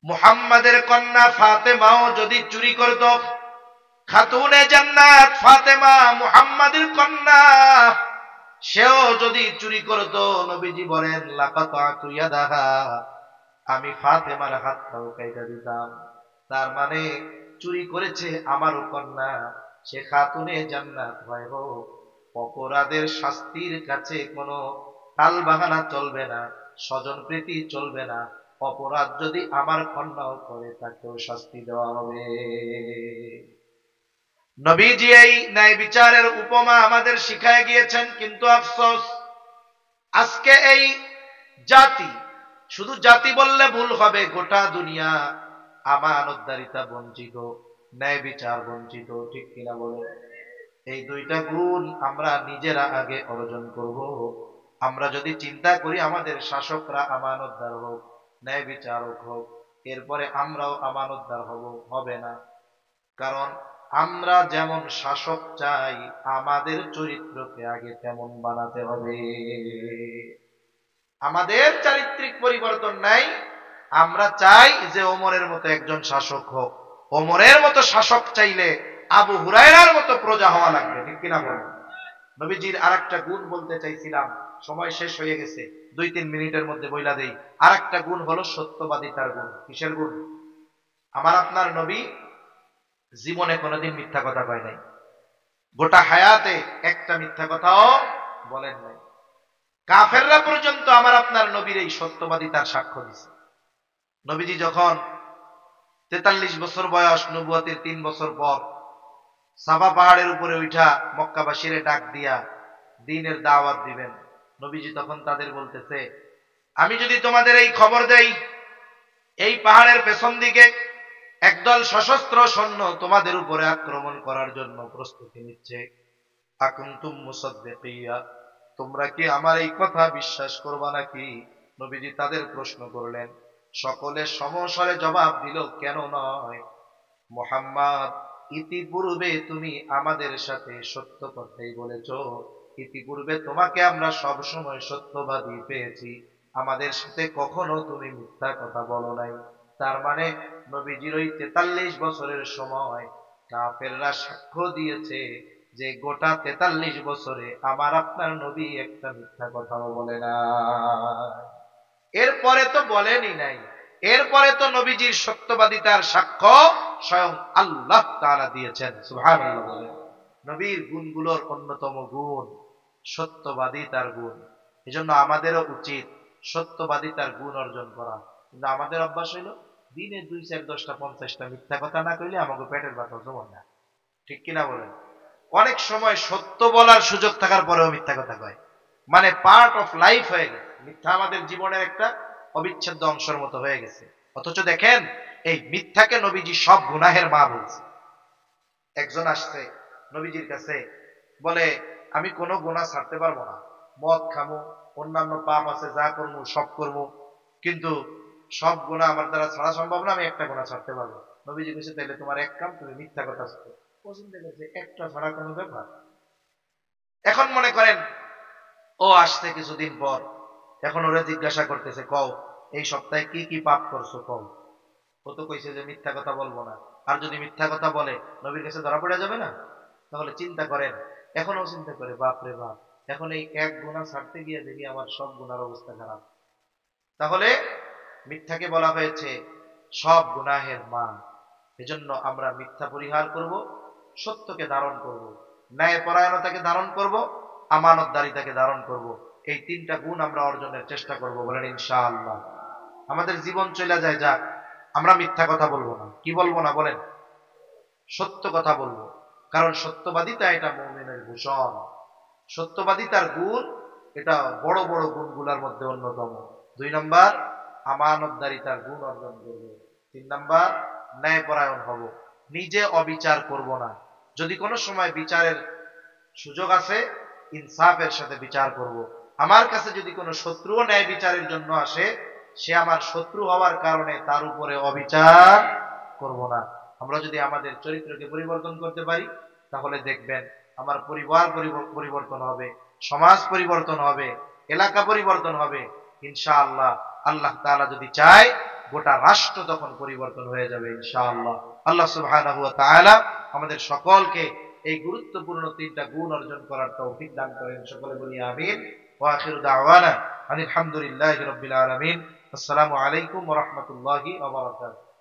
মুহাম্মাদের কন্যা ফাতেমাও যদি চুরি করত, খাতুনে জান্নাত ফাতেমা মুহাম্মাদের কন্যা, সেও যদি চুরি করত, নবীজি বলেন লাকাতাতু ইয়াদাহা, আমি ফাতেমার হাতটাও কাইটা দিতাম। তার মানে চুরি করেছে আমারও কন্যা, সে খাতুনে জান্নাত হয় হোক। অপরাধের শাস্তির কাছে কোনো টাল বাহানা চলবে না, স্বজন প্রীতি চলবে না। অপরাধ যদি আমার কন্যাও করে, তাকেও শাস্তি দেওয়া হবে। নবীজি এই ন্যায় বিচারের উপমা আমাদের শিখায় গিয়েছেন, কিন্তু আফসোস, আজকে এই জাতি, শুধু জাতি বললে ভুল হবে, গোটা দুনিয়া আমানতদারিতা বঞ্চিত, ন্যায় বিচার বঞ্চিত। ঠিক কিনা বলে? এই দুইটা গুণ আমরা নিজেরা আগে অর্জন করব। আমরা যদি চিন্তা করি আমাদের শাসকরা আমানতদার হোক, ন্যায় বিচারক হোক, এরপরে আমরাও আমানতদার হব, হবে না। কারণ আমরা যেমন শাসক চাই, আমাদের চরিত্রকে আগে তেমন বানাতে হবে। আমাদের চারিত্রিক পরিবর্তন নাই। আমরা চাই যে ওমরের মতো একজন শাসক হোক। ওমরের মতো শাসক চাইলে আবু হুরায়রার মতো প্রজা হওয়া লাগবে। ঠিক কিনা বলেন? নবীজির আরেকটা গুণ বলতে চাইছিলাম, সময় শেষ হয়ে গেছে, 2-3 মিনিটের মধ্যে বইলা দেই। আরেকটা গুণ হলো সত্যবাদিতার গুণ। কিসের গুণ? আমার আপনার নবী জীবনে কোনোদিন মিথ্যা কথা কয় নাই, গোটা হায়াতে একটা মিথ্যা কথাও বলেন নাই। কাফেররা পর্যন্ত আমার আপনার নবীর এই সত্যবাদিতার সাক্ষ্য দিছে। নবীজি যখন 43 বছর বয়স, নবুয়তের 3 বছর পর, সাফা পাহাড়ের উপরে উঠা মক্কাবাসীরে ডাক দিয়া দ্বীনের দাওয়াত দিবেন, নবীজি তখন তাদের বলতেছে, আমি যদি তোমাদের এই খবর দেই, এই পাহাড়ের পেছন দিকে একদল সশস্ত্র সৈন্য তোমাদের উপরে আক্রমণ করার জন্য প্রস্তুতি নিচ্ছে, আকুনতুম মুসাদ্দিকিয়া, তোমরা কি আমার এই কথা বিশ্বাস করবা নাকি? নবীজি তাদের প্রশ্ন করলেন। সকলে সমস্বরে জবাব দিল, কেন নয় মুহাম্মদ, ইতিপূর্বে তুমি আমাদের সাথে সত্য কথাই বলেছ, ইতিপূর্বে তোমাকে আমরা সব সময় সত্যবাদী পেয়েছি, আমাদের সাথে কখনো তুমি মিথ্যা কথা বলো নাই। তার মানে নবীজির ওই 43 বছরের সময় কাফেররা সাক্ষ্য দিয়েছে যে গোটা 43 বছরে আমার আপনার নবী একটা মিথ্যা কথাও বলে না। এরপরে তো বলেনই নাই, এরপরে তো নবীজির সত্যবাদিতার সাক্ষ্য স্বয়ং আল্লাহ তাআলা দিয়েছেন। সুবহানাল্লাহ বলেন। নবীর গুণগুলোর অন্যতম গুণ সত্যবাদিতার গুণ। এজন্য আমাদেরও উচিত সত্যবাদিতার গুণ অর্জন করা। কিন্তু আমাদের অভ্যাস হইল দিনে 2, 4, 10টা 50টা মিথ্যা কথা না কইলে আমাকে পেটের ব্যথা জমে না। ঠিক কিনা বলেন? অনেক সময় সত্য বলার সুযোগ থাকার পরেও মিথ্যা কথা কয়, মানে পার্ট অফ লাইফ হয়ে গেছে। মিথ্যা আমাদের জীবনের একটা অবিচ্ছেদ্য অংশের মতো হয়ে গেছে। অথচ দেখেন এই মিথ্যাকে নবীজি সব গুনাহের মা বলছে। একজন আসছে নবীজির কাছে, বলে আমি কোনো গুনাহ ছাড়তে পারবো না, মদ খামু, অন্যান্য পাপ আছে যা করবো সব করবো, কিন্তু সব গুনাহ আমার দ্বারা ছাড়া সম্ভব না, আমি একটা গুনাহ ছাড়তে পারবো। নবীজি বলেছে তাহলে তোমার এক কাম, তুমি মিথ্যা কথা ছাড়ো। ও চিন্তা করছে একটা ছাড়া কোনো ব্যাপার। এখন মনে করেন ও আসছে কিছুদিন পর, এখন ওরা জিজ্ঞাসা করতেছে কও এই সপ্তাহে কি কি পাপ করছো কও। ও তো কইছে যে মিথ্যা কথা বলবো না। আর যদি মিথ্যা কথা বলে নবীর কাছে ধরা পড়ে যাবে না? তাহলে চিন্তা করেন, এখন ও চিন্তা করে বাপ রে বাপ, এখন এই এক গুনাহ ছাড়তে গিয়ে দেখি আমার সব গুনার অবস্থা খারাপ। তাহলে মিথ্যাকে বলা হয়েছে সব গুনাহের মা। এজন্য আমরা মিথ্যা পরিহার করব, সত্যকে ধারণ করব, ন্যায় পরায়ণতাকে ধারণ করব, আমানতদারিতাকে ধারণ করব। এই 3টা গুণ আমরা অর্জনের চেষ্টা করব, বলেন ইনশাআল্লাহ। আমাদের জীবন চলে যায় যাক, আমরা মিথ্যা কথা বলবো না। কি বলবো না বলেন? সত্য কথা বলবো। কারণ সত্যবাদিতা এটা মুমিনের ভূষণ। সত্যবাদিতার গুণ এটা বড় বড় গুণগুলোর মধ্যে অন্যতম। 2 নাম্বার আমানতদারিতার গুণ অর্জন করব। 3 নাম্বার ন্যায়পরায়ণ হব, নিজে অবিচার করব না। যদি কোনো সময় বিচারের সুযোগ আছে ইনসাফের সাথে বিচার করব। আমার কাছে যদি কোনো শত্রুও ন্যায় বিচারের জন্য আসে, সে আমার শত্রু হওয়ার কারণে তার উপরে অবিচার করব না। আমরা যদি আমাদের চরিত্রকে পরিবর্তন করতে পারি তাহলে দেখবেন আমার পরিবার পরিবর্তন হবে, সমাজ পরিবর্তন হবে, এলাকা পরিবর্তন হবে ইনশাআল্লাহ। আল্লাহ তাআলা যদি চায় গোটা রাষ্ট্র তখন পরিবর্তন হয়ে যাবে ইনশাআল্লাহ। আল্লাহ সুবহানাহু ওয়া তাআলা আমাদের সকলকে এই গুরুত্বপূর্ণ 3টা গুণ অর্জন করার তৌফিক দান করেন। সকলে বলি আমিন। ওয়া আখিরু দাওয়ানা আলহামদুলিল্লাহি রাব্বিল আলামিন। আসসালামু আলাইকুম ওয়া রাহমাতুল্লাহি ওয়া বারাকাতুহু।